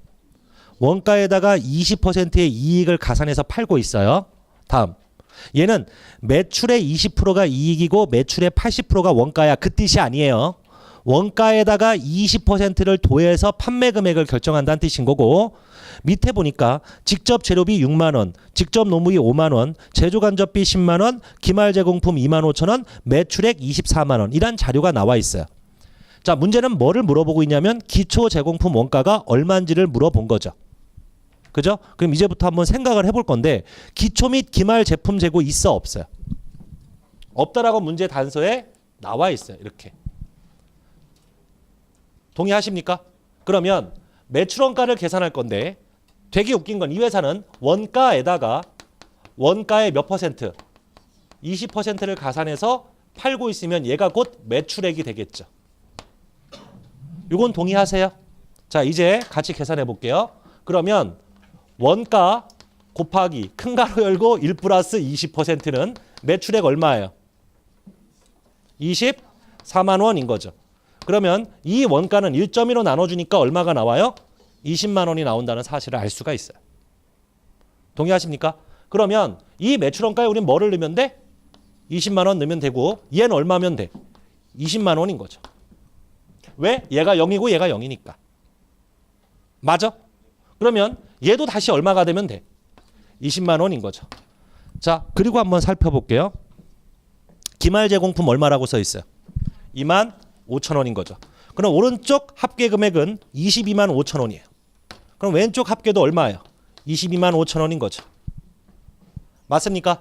원가에다가 20%의 이익을 가산해서 팔고 있어요. 다음. 얘는 매출의 20%가 이익이고 매출의 80%가 원가야. 그 뜻이 아니에요. 원가에다가 20%를 더해서 판매 금액을 결정한다는 뜻인 거고, 밑에 보니까 직접 재료비 6만 원, 직접 노무비 5만 원, 제조 간접비 10만 원, 기말 제공품 2만 5천 원, 매출액 24만 원 이란 자료가 나와 있어요. 자, 문제는 뭐를 물어보고 있냐면 기초 제공품 원가가 얼마인지를 물어본 거죠. 그죠? 그럼 이제부터 한번 생각을 해볼 건데 기초 및 기말 제품 재고 있어 없어요? 없다라고 문제 단서에 나와 있어요. 이렇게. 동의하십니까? 그러면 매출원가를 계산할 건데 되게 웃긴 건 이 회사는 원가에다가 원가의 몇 퍼센트? 20%를 가산해서 팔고 있으면 얘가 곧 매출액이 되겠죠. 이건 동의하세요? 자, 이제 같이 계산해 볼게요. 그러면 원가 곱하기 큰 가로 열고 1 플러스 20%는 매출액 얼마예요? 24만 원인 거죠. 그러면 이 원가는 1.1로 나눠주니까 얼마가 나와요? 20만 원이 나온다는 사실을 알 수가 있어요. 동의하십니까? 그러면 이 매출원가에 우리는 뭐를 넣으면 돼? 20만 원 넣으면 되고 얘는 얼마면 돼? 20만 원인 거죠. 왜? 얘가 0이고 얘가 0이니까. 맞아? 그러면 얘도 다시 얼마가 되면 돼? 20만 원인 거죠. 자, 그리고 한번 살펴볼게요. 기말 제공품 얼마라고 써 있어요? 2만 5천 원인 거죠. 그럼 오른쪽 합계 금액은 22만 5천 원이에요. 그럼 왼쪽 합계도 얼마예요? 22만 5천 원인 거죠. 맞습니까?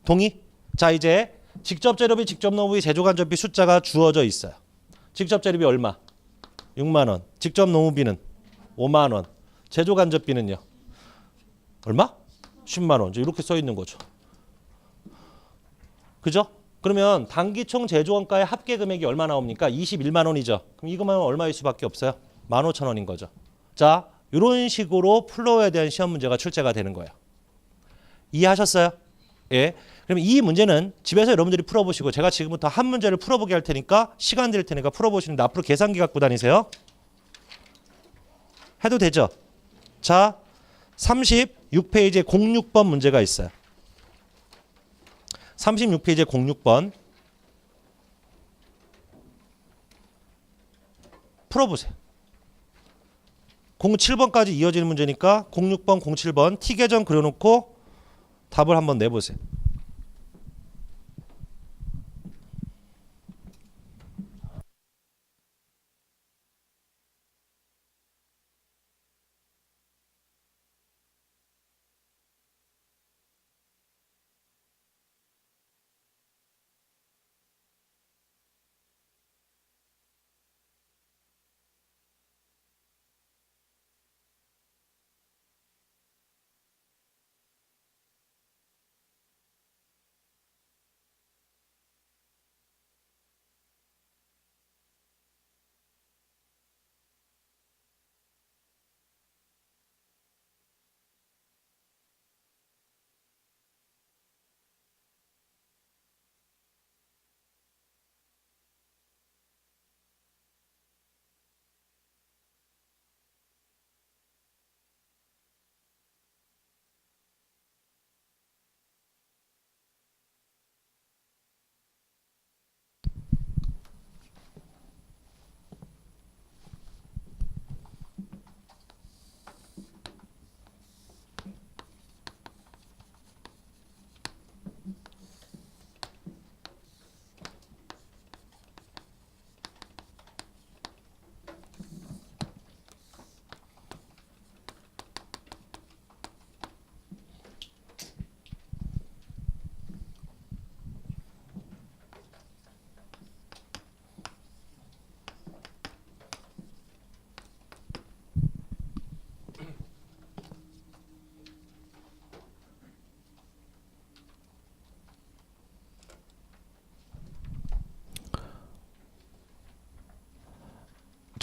동의? 자, 이제 직접 재료비, 직접 노무비, 제조 간접비 숫자가 주어져 있어요. 직접 재료비 얼마? 6만 원. 직접 노무비는 5만 원. 제조 간접비는요? 얼마? 10만 원. 이렇게 써 있는 거죠. 그죠? 그러면 단기총 제조원가의 합계 금액이 얼마 나옵니까? 21만 원이죠. 그럼 이거만 얼마일 수밖에 없어요? 15,000원인 거죠. 자, 이런 식으로 플로어에 대한 시험 문제가 출제가 되는 거예요. 이해하셨어요? 예. 그럼 이 문제는 집에서 여러분들이 풀어보시고 제가 지금부터 한 문제를 풀어보게 할 테니까 시간 드릴 테니까 풀어보시는데 앞으로 계산기 갖고 다니세요. 해도 되죠? 자, 36페이지에 06번 문제가 있어요. 36페이지에 06번 풀어보세요. 07번까지 이어지는 문제니까 06번, 07번 T계정 그려놓고 답을 한번 내보세요.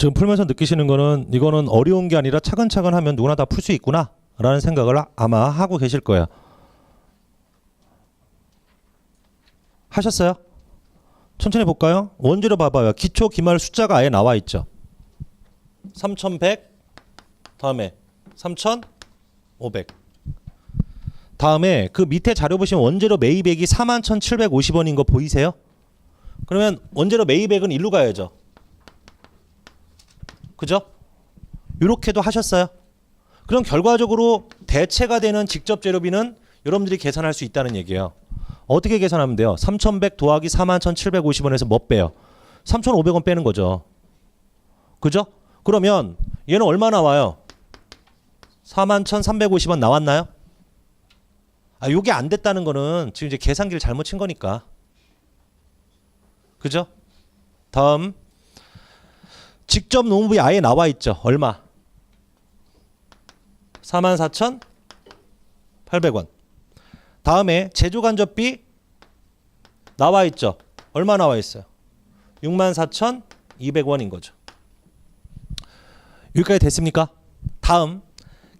지금 풀면서 느끼시는 거는 이거는 어려운 게 아니라 차근차근 하면 누구나 다 풀 수 있구나 라는 생각을 아마 하고 계실 거예요. 하셨어요? 천천히 볼까요? 원제로 봐봐요. 기초 기말 숫자가 아예 나와 있죠. 3100 다음에 3500 다음에 그 밑에 자료 보시면 원재료 매입액이 41,750원인 거 보이세요? 그러면 원재료 매입액은 일로 가야죠. 그죠? 이렇게도 하셨어요. 그럼 결과적으로 대체가 되는 직접 재료비는 여러분들이 계산할 수 있다는 얘기예요. 어떻게 계산하면 돼요? 3,100 더하기 41,750원에서 뭐 빼요? 3,500원 빼는 거죠. 그죠? 그러면 얘는 얼마 나와요? 41,350원 나왔나요? 요게 안 됐다는 거는 지금 이제 계산기를 잘못 친 거니까. 그죠? 다음 직접 노무비 아예 나와 있죠. 얼마? 44,800원. 다음에 제조간접비 나와 있죠. 얼마 나와 있어요? 64,200원인 거죠. 여기까지 됐습니까? 다음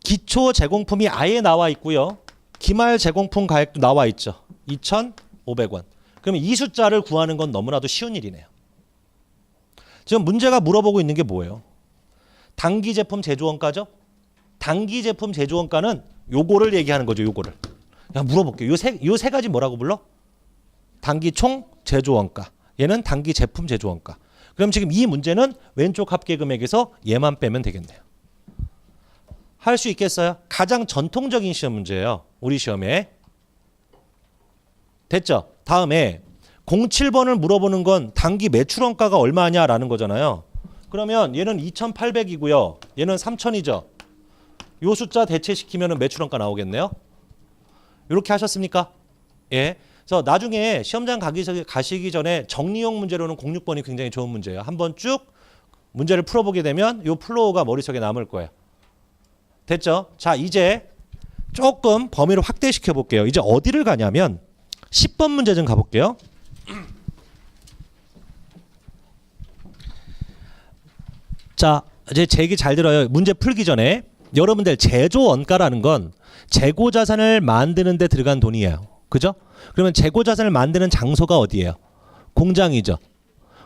기초 제공품이 아예 나와 있고요. 기말 제공품 가액도 나와 있죠. 2,500원. 그러면 이 숫자를 구하는 건 너무나도 쉬운 일이네요. 지금 문제가 물어보고 있는 게 뭐예요? 단기 제품 제조원가죠? 단기 제품 제조원가는 요거를 얘기하는 거죠. 요거를. 그냥 물어볼게요. 요 세 가지 뭐라고 불러? 단기 총 제조원가. 얘는 단기 제품 제조원가. 그럼 지금 이 문제는 왼쪽 합계금액에서 얘만 빼면 되겠네요. 할 수 있겠어요? 가장 전통적인 시험 문제예요. 우리 시험에. 됐죠? 다음에 07번을 물어보는 건 단기 매출원가가 얼마냐라는 거잖아요. 그러면 얘는 2,800이고요. 얘는 3,000이죠. 요 숫자 대체시키면 매출원가 나오겠네요. 이렇게 하셨습니까? 예. 그래서 나중에 시험장 가시기 전에 정리용 문제로는 06번이 굉장히 좋은 문제예요. 한번 쭉 문제를 풀어보게 되면 요 플로우가 머릿속에 남을 거예요. 됐죠? 자, 이제 조금 범위를 확대시켜 볼게요. 이제 어디를 가냐면 10번 문제 좀 가볼게요. 자, 이제 제 얘기 잘 들어요. 문제 풀기 전에 여러분들 제조 원가라는 건 재고 자산을 만드는 데 들어간 돈이에요. 그죠? 그러면 재고 자산을 만드는 장소가 어디예요? 공장이죠.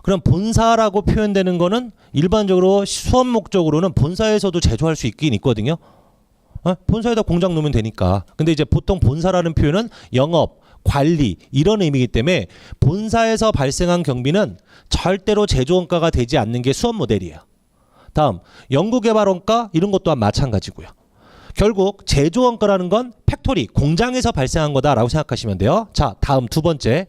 그럼 본사라고 표현되는 거는 일반적으로 수업 목적으로는 본사에서도 제조할 수 있긴 있거든요. 본사에다 공장 놓으면 되니까. 근데 이제 보통 본사라는 표현은 영업, 관리 이런 의미이기 때문에 본사에서 발생한 경비는 절대로 제조원가가 되지 않는 게 수업 모델이에요. 다음 연구개발원가 이런 것 또한 마찬가지고요. 결국 제조원가라는 건 팩토리, 공장에서 발생한 거다라고 생각하시면 돼요. 자, 다음 두 번째.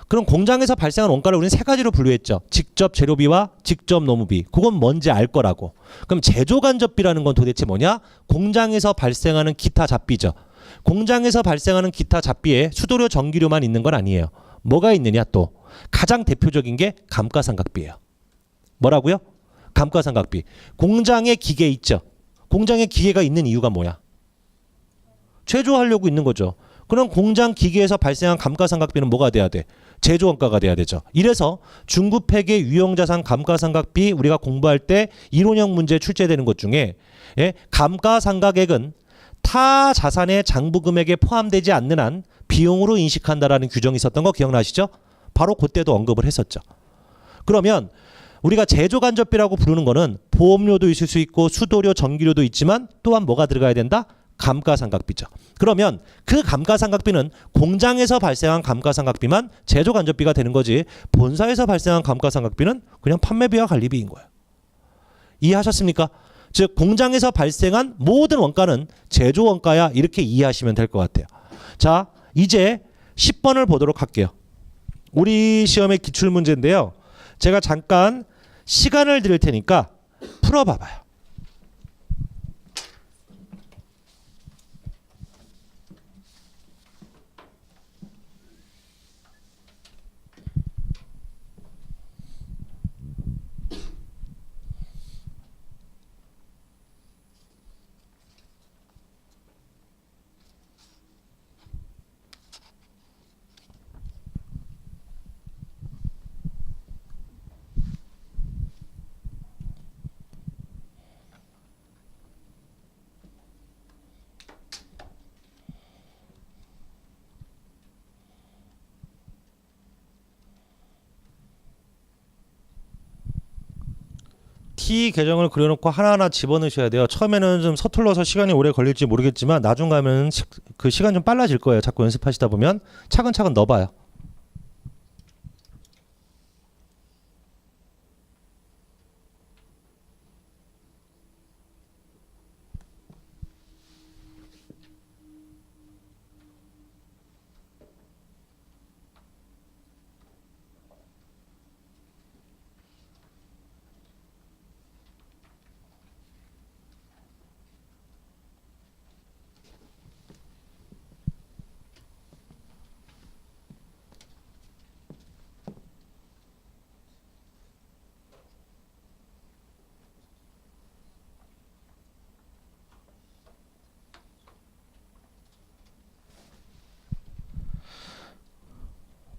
그럼 공장에서 발생한 원가를 우리는 세 가지로 분류했죠. 직접 재료비와 직접 노무비. 그건 뭔지 알 거라고. 그럼 제조간접비라는 건 도대체 뭐냐? 공장에서 발생하는 기타 잡비죠. 공장에서 발생하는 기타 잡비에 수도료, 전기료만 있는 건 아니에요. 뭐가 있느냐 또. 가장 대표적인 게 감가상각비예요. 뭐라고요? 감가상각비. 공장에 기계 있죠. 공장에 기계가 있는 이유가 뭐야? 제조하려고 있는 거죠. 그럼 공장 기계에서 발생한 감가상각비는 뭐가 돼야 돼? 제조원가가 돼야 되죠. 이래서 중구폐계 유형자산 감가상각비 우리가 공부할 때 이론형 문제 출제되는 것 중에 감가상각액은 타 자산의 장부금액에 포함되지 않는 한 비용으로 인식한다라는 규정이 있었던 거 기억나시죠? 바로 그때도 언급을 했었죠. 그러면 우리가 제조간접비라고 부르는 거는 보험료도 있을 수 있고 수도료, 전기료도 있지만 또한 뭐가 들어가야 된다? 감가상각비죠. 그러면 그 감가상각비는 공장에서 발생한 감가상각비만 제조간접비가 되는 거지 본사에서 발생한 감가상각비는 그냥 판매비와 관리비인 거예요. 이해하셨습니까? 즉 공장에서 발생한 모든 원가는 제조원가야 이렇게 이해하시면 될 것 같아요. 자, 이제 10번을 보도록 할게요. 우리 시험의 기출문제인데요. 제가 잠깐 시간을 드릴 테니까 풀어봐봐요. T 계정을 그려놓고 하나하나 집어넣으셔야 돼요. 처음에는 좀 서툴러서 시간이 오래 걸릴지 모르겠지만 나중 가면 그 시간 좀 빨라질 거예요. 자꾸 연습하시다 보면 차근차근 넣어봐요.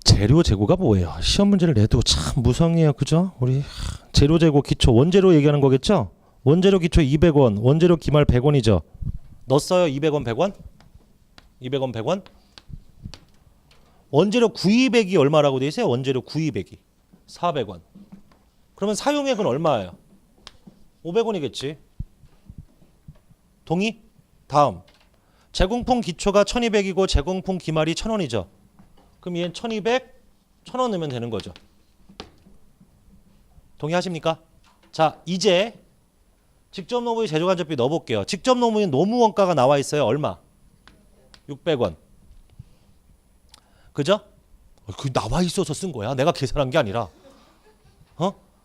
재료 재고가 뭐예요? 시험 문제를 내도 참 무성해요. 그죠? 우리 재료 재고 기초 원재료 얘기하는 거겠죠? 원재료 기초 200원, 원재료 기말 100원이죠. 넣었어요? 200원, 100원? 200원, 100원? 원재료 구입액이 얼마라고 돼 있어요? 원재료 구입액이 400원. 그러면 사용액은 얼마예요? 500원이겠지. 동의? 다음. 제공품 기초가 1200이고 제공품 기말이 1000원이죠. 그럼 얘는 1200, 1000원 넣으면 되는 거죠. 동의하십니까? 자, 이제 직접 노무의 제조간접비 넣어볼게요. 직접 노무의 노무 원가가 나와 있어요. 얼마? 600원. 그죠? 그 나와 있어서 쓴 거야. 내가 계산한 게 아니라.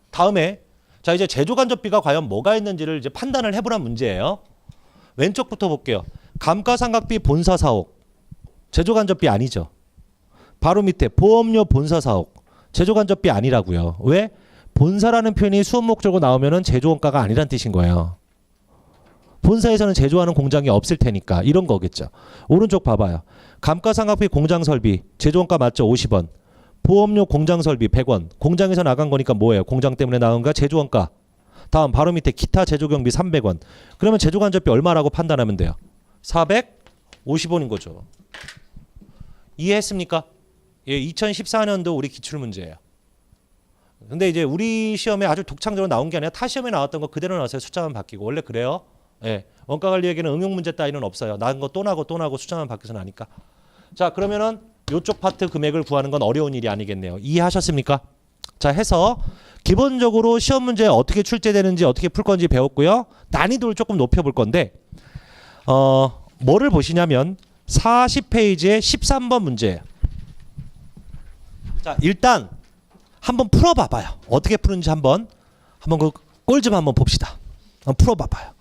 다음에 자 이제 제조간접비가 과연 뭐가 있는지를 이제 판단을 해보란 문제예요. 왼쪽부터 볼게요. 감가상각비 본사 사옥. 제조간접비 아니죠. 바로 밑에 보험료 본사 사옥. 제조간접비 아니라고요. 왜? 본사라는 표현이 수업 목적으로 나오면은 제조원가가 아니란 뜻인 거예요. 본사에서는 제조하는 공장이 없을 테니까 이런 거겠죠. 오른쪽 봐봐요. 감가상각비 공장설비 제조원가 맞죠? 50원. 보험료 공장설비 100원. 공장에서 나간 거니까 뭐예요? 공장 때문에 나온 거야? 제조원가. 다음 바로 밑에 기타 제조경비 300원. 그러면 제조간접비 얼마라고 판단하면 돼요? 450원인 거죠. 이해했습니까? 예, 2014년도 우리 기출문제예요. 근데 이제 우리 시험에 아주 독창적으로 나온 게 아니라 타 시험에 나왔던 거 그대로 나왔어요. 숫자만 바뀌고. 원래 그래요. 예, 원가관리에게는 응용문제 따위는 없어요. 나은 거 또 나고 숫자만 바뀌어서 나니까. 자, 그러면은 요쪽 파트 금액을 구하는 건 어려운 일이 아니겠네요. 이해하셨습니까? 자, 해서 기본적으로 시험 문제 어떻게 출제되는지 어떻게 풀 건지 배웠고요. 난이도를 조금 높여볼 건데 뭐를 보시냐면 40페이지의 13번 문제예요. 자, 일단 한번 풀어봐봐요. 어떻게 푸는지 한번 그 꼴 좀 한번 봅시다. 한번 풀어봐봐요.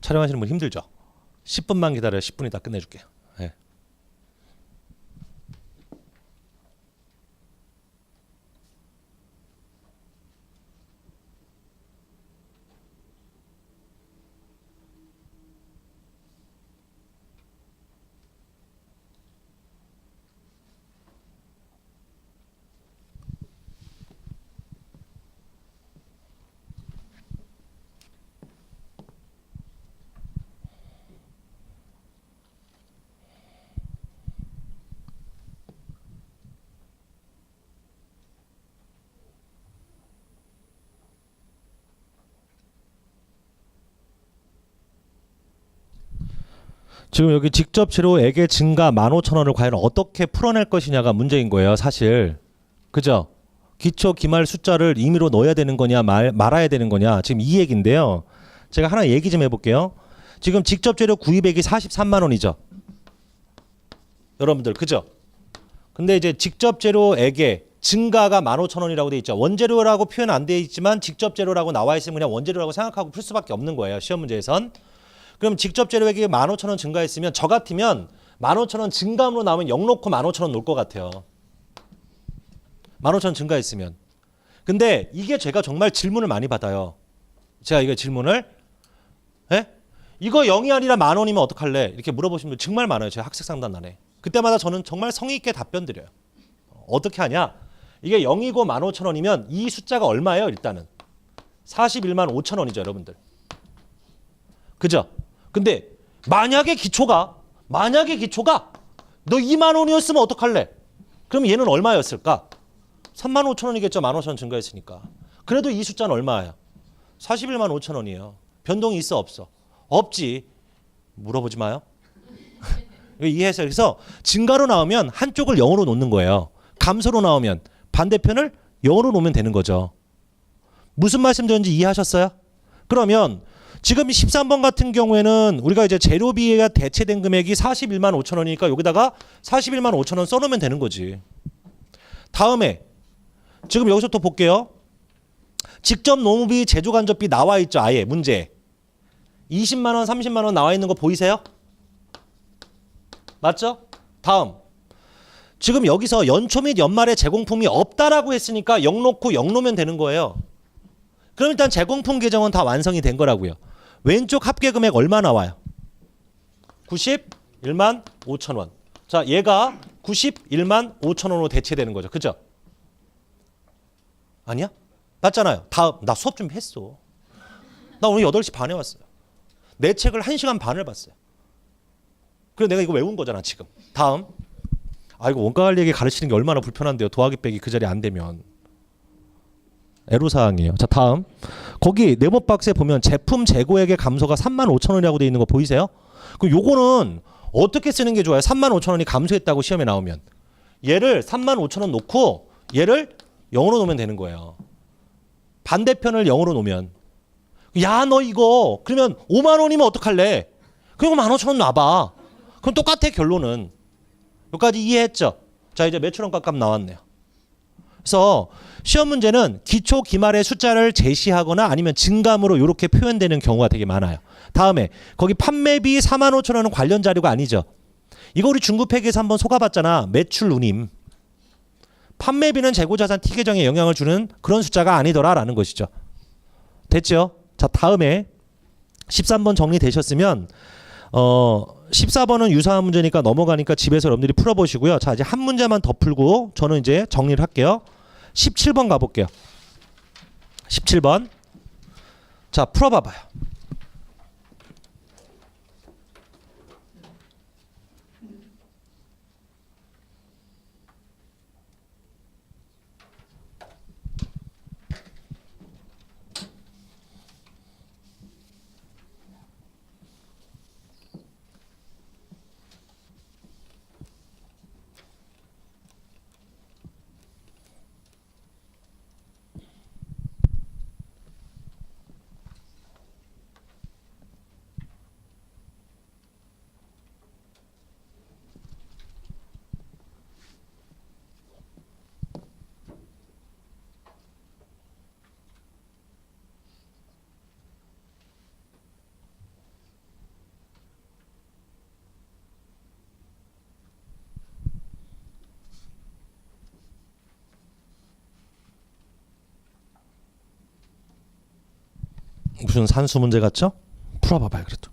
촬영하시는 분 힘들죠? 10분만 기다려요. 10분 있다 끝내줄게요. 네. 지금 여기 직접 재료액의 증가 15,000원을 과연 어떻게 풀어낼 것이냐가 문제인 거예요. 사실. 그죠? 기초 기말 숫자를 임의로 넣어야 되는 거냐 말아야 되는 거냐 지금 이 얘기인데요. 제가 하나 얘기 좀 해볼게요. 지금 직접 재료 구입액이 43만 원이죠. 여러분들 그죠? 근데 이제 직접 재료액의 증가가 15,000원이라고 돼 있죠. 원재료라고 표현 안 돼 있지만 직접 재료라고 나와 있으면 그냥 원재료라고 생각하고 풀 수밖에 없는 거예요. 시험 문제에선. 그럼 직접 재료액이 15,000원 증가했으면 저 같으면 15,000원 증감으로 나오면 0 놓고 15,000원 놓을 것 같아요. 15,000원 증가했으면. 근데 이게 제가 정말 질문을 많이 받아요. 제가 이거 질문을 에? 이거 0이 아니라 10,000원이면 어떡할래? 이렇게 물어보시는 분 정말 많아요. 제 학생 상담단에. 그때마다 저는 정말 성의 있게 답변 드려요. 어떻게 하냐? 이게 0이고 15,000원이면 이 숫자가 얼마예요? 일단은 41만 5천 원이죠, 여러분들. 그죠? 근데 만약에 기초가 너 2만 원이었으면 어떡할래? 그럼 얘는 얼마였을까? 3만 5천 원이겠죠. 15,000원 증가했으니까. 그래도 이 숫자는 얼마예요? 41만 5천 원이에요. 변동이 있어 없어? 없지. 물어보지 마요. 이해했어요. 그래서 증가로 나오면 한쪽을 0으로 놓는 거예요. 감소로 나오면 반대편을 0으로 놓으면 되는 거죠. 무슨 말씀드렸는지 이해하셨어요? 그러면 지금 13번 같은 경우에는 우리가 이제 재료비가 대체된 금액이 41만 5천 원이니까 여기다가 41만 5천 원 써놓으면 되는 거지. 다음에 지금 여기서 또 볼게요. 직접 노무비 제조간접비 나와 있죠. 아예 문제 20만 원 30만 원 나와 있는 거 보이세요? 맞죠? 다음 지금 여기서 연초 및 연말에 제공품이 없다라고 했으니까 0 놓고 0 놓으면 되는 거예요. 그럼 일단 제공품 계정은 다 완성이 된 거라고요. 왼쪽 합계 금액 얼마 나와요? 91만 5천 원. 자, 얘가 91만 5천 원으로 대체되는 거죠. 그죠? 아니야? 맞잖아요. 다음 나 수업 좀 했어. 나 오늘 8시 반에 왔어요. 내 책을 1시간 반을 봤어요. 그래서 내가 이거 외운 거잖아 지금. 다음. 아 이거 원가관리에게 가르치는 게 얼마나 불편한데요. 더하기 빼기 그 자리에 안 되면. 애로사항이에요. 자 다음. 거기 네모 박스에 보면 제품 재고액의 감소가 3만 5천 원이라고 돼 있는 거 보이세요? 그럼 요거는 어떻게 쓰는 게 좋아요? 3만 5천 원이 감소했다고 시험에 나오면. 얘를 3만 5천 원 놓고 얘를 0으로 놓으면 되는 거예요. 반대편을 0으로 놓으면. 야 너 이거 그러면 5만 원이면 어떡할래? 그럼 15,000원 놔봐. 그럼 똑같아 결론은. 여기까지 이해했죠? 자 이제 매출원가 값 나왔네요. 그래서 시험 문제는 기초 기말의 숫자를 제시하거나 아니면 증감으로 이렇게 표현되는 경우가 되게 많아요. 다음에 거기 판매비 4만 5천 원은 관련 자료가 아니죠. 이거 우리 중급회계에서 한번 속아봤잖아. 매출 누님. 판매비는 재고자산 T계정에 영향을 주는 그런 숫자가 아니더라라는 것이죠. 됐죠? 자 다음에 13번 정리되셨으면 14번은 유사한 문제니까 넘어가니까 집에서 여러분들이 풀어보시고요. 자 이제 한 문제만 더 풀고 저는 이제 정리를 할게요. 17번 가볼게요. 17번. 자 풀어봐봐요. 무슨 산수 문제 같죠? 풀어봐봐요 그래도.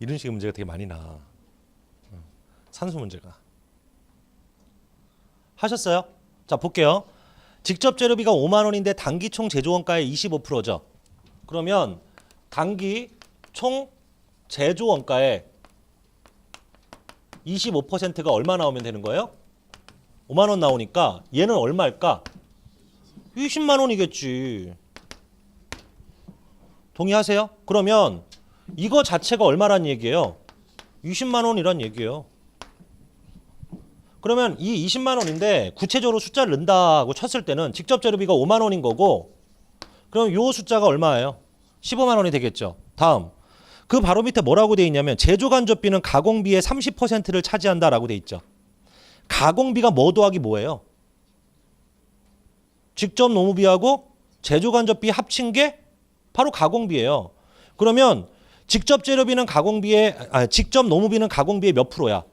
이런 식의 문제가 되게 많이 나. 산수 문제가. 하셨어요? 자 볼게요. 직접 재료비가 5만 원인데 단기 총 제조원가의 25%죠. 그러면 단기 총 제조원가의 25%가 얼마 나오면 되는 거예요? 5만 원 나오니까 얘는 얼마일까? 20만 원이겠지. 동의하세요? 그러면 이거 자체가 얼마란 얘기예요? 20만 원이란 얘기예요. 그러면 이 20만 원인데 구체적으로 숫자를 넣는다고 쳤을 때는 직접 재료비가 5만 원인 거고 그럼 요 숫자가 얼마예요? 15만 원이 되겠죠. 다음. 그 바로 밑에 뭐라고 돼 있냐면 제조간접비는 가공비의 30%를 차지한다라고 돼 있죠. 가공비가 뭐 더하기 뭐예요? 직접 노무비하고 제조간접비 합친 게 바로 가공비예요. 그러면 직접 재료비는 직접 노무비는 가공비의 몇 프로야?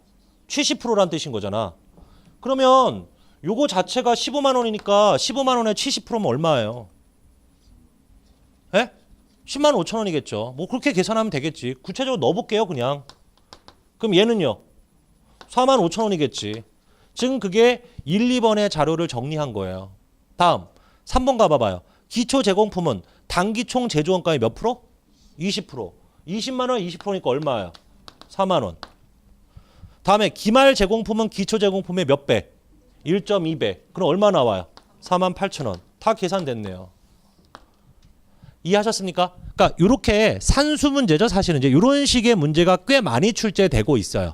70%란 뜻인 거잖아. 그러면 요거 자체가 15만 원이니까 15만 원에 70%면 얼마예요? 에? 10만 5천 원이겠죠. 뭐 그렇게 계산하면 되겠지. 구체적으로 넣어볼게요 그냥. 그럼 얘는요? 4만 5천 원이겠지. 지금 그게 1, 2번의 자료를 정리한 거예요. 다음 3번 가봐봐요. 기초 제공품은 단기 총 제조원가의 몇 프로? 20%. 20만 원 20%니까 얼마예요? 4만 원. 다음에 기말 제공품은 기초 제공품의 몇 배? 1.2배. 그럼 얼마 나와요? 4만 8천 원. 다 계산됐네요. 이해하셨습니까? 그러니까 이렇게 산수 문제죠. 사실은 이제 이런 식의 문제가 꽤 많이 출제되고 있어요.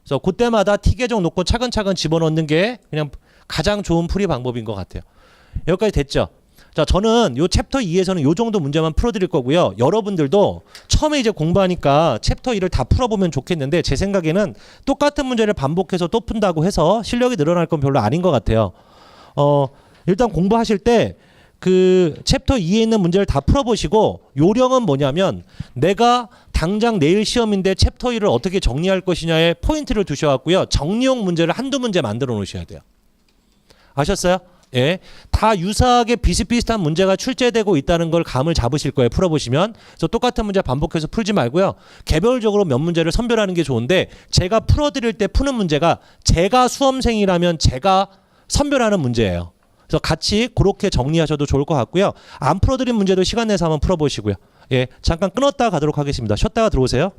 그래서 그때마다 T계정 놓고 차근차근 집어넣는 게 그냥 가장 좋은 풀이 방법인 것 같아요. 여기까지 됐죠? 자, 저는 요 챕터 2에서는 요 정도 문제만 풀어드릴 거고요. 여러분들도 처음에 이제 공부하니까 챕터 2를 다 풀어보면 좋겠는데 제 생각에는 똑같은 문제를 반복해서 또 푼다고 해서 실력이 늘어날 건 별로 아닌 것 같아요. 일단 공부하실 때 그 챕터 2에 있는 문제를 다 풀어보시고 요령은 뭐냐면 내가 당장 내일 시험인데 챕터 2를 어떻게 정리할 것이냐에 포인트를 두셔갖고요. 정리용 문제를 한두 문제 만들어 놓으셔야 돼요. 아셨어요? 예, 다 유사하게 비슷비슷한 문제가 출제되고 있다는 걸 감을 잡으실 거예요. 풀어보시면. 그래서 똑같은 문제 반복해서 풀지 말고요. 개별적으로 몇 문제를 선별하는 게 좋은데 제가 풀어드릴 때 푸는 문제가 제가 수험생이라면 제가 선별하는 문제예요. 그래서 같이 그렇게 정리하셔도 좋을 것 같고요. 안 풀어드린 문제도 시간 내서 한번 풀어보시고요. 예, 잠깐 끊었다 가도록 하겠습니다. 쉬었다가 들어오세요.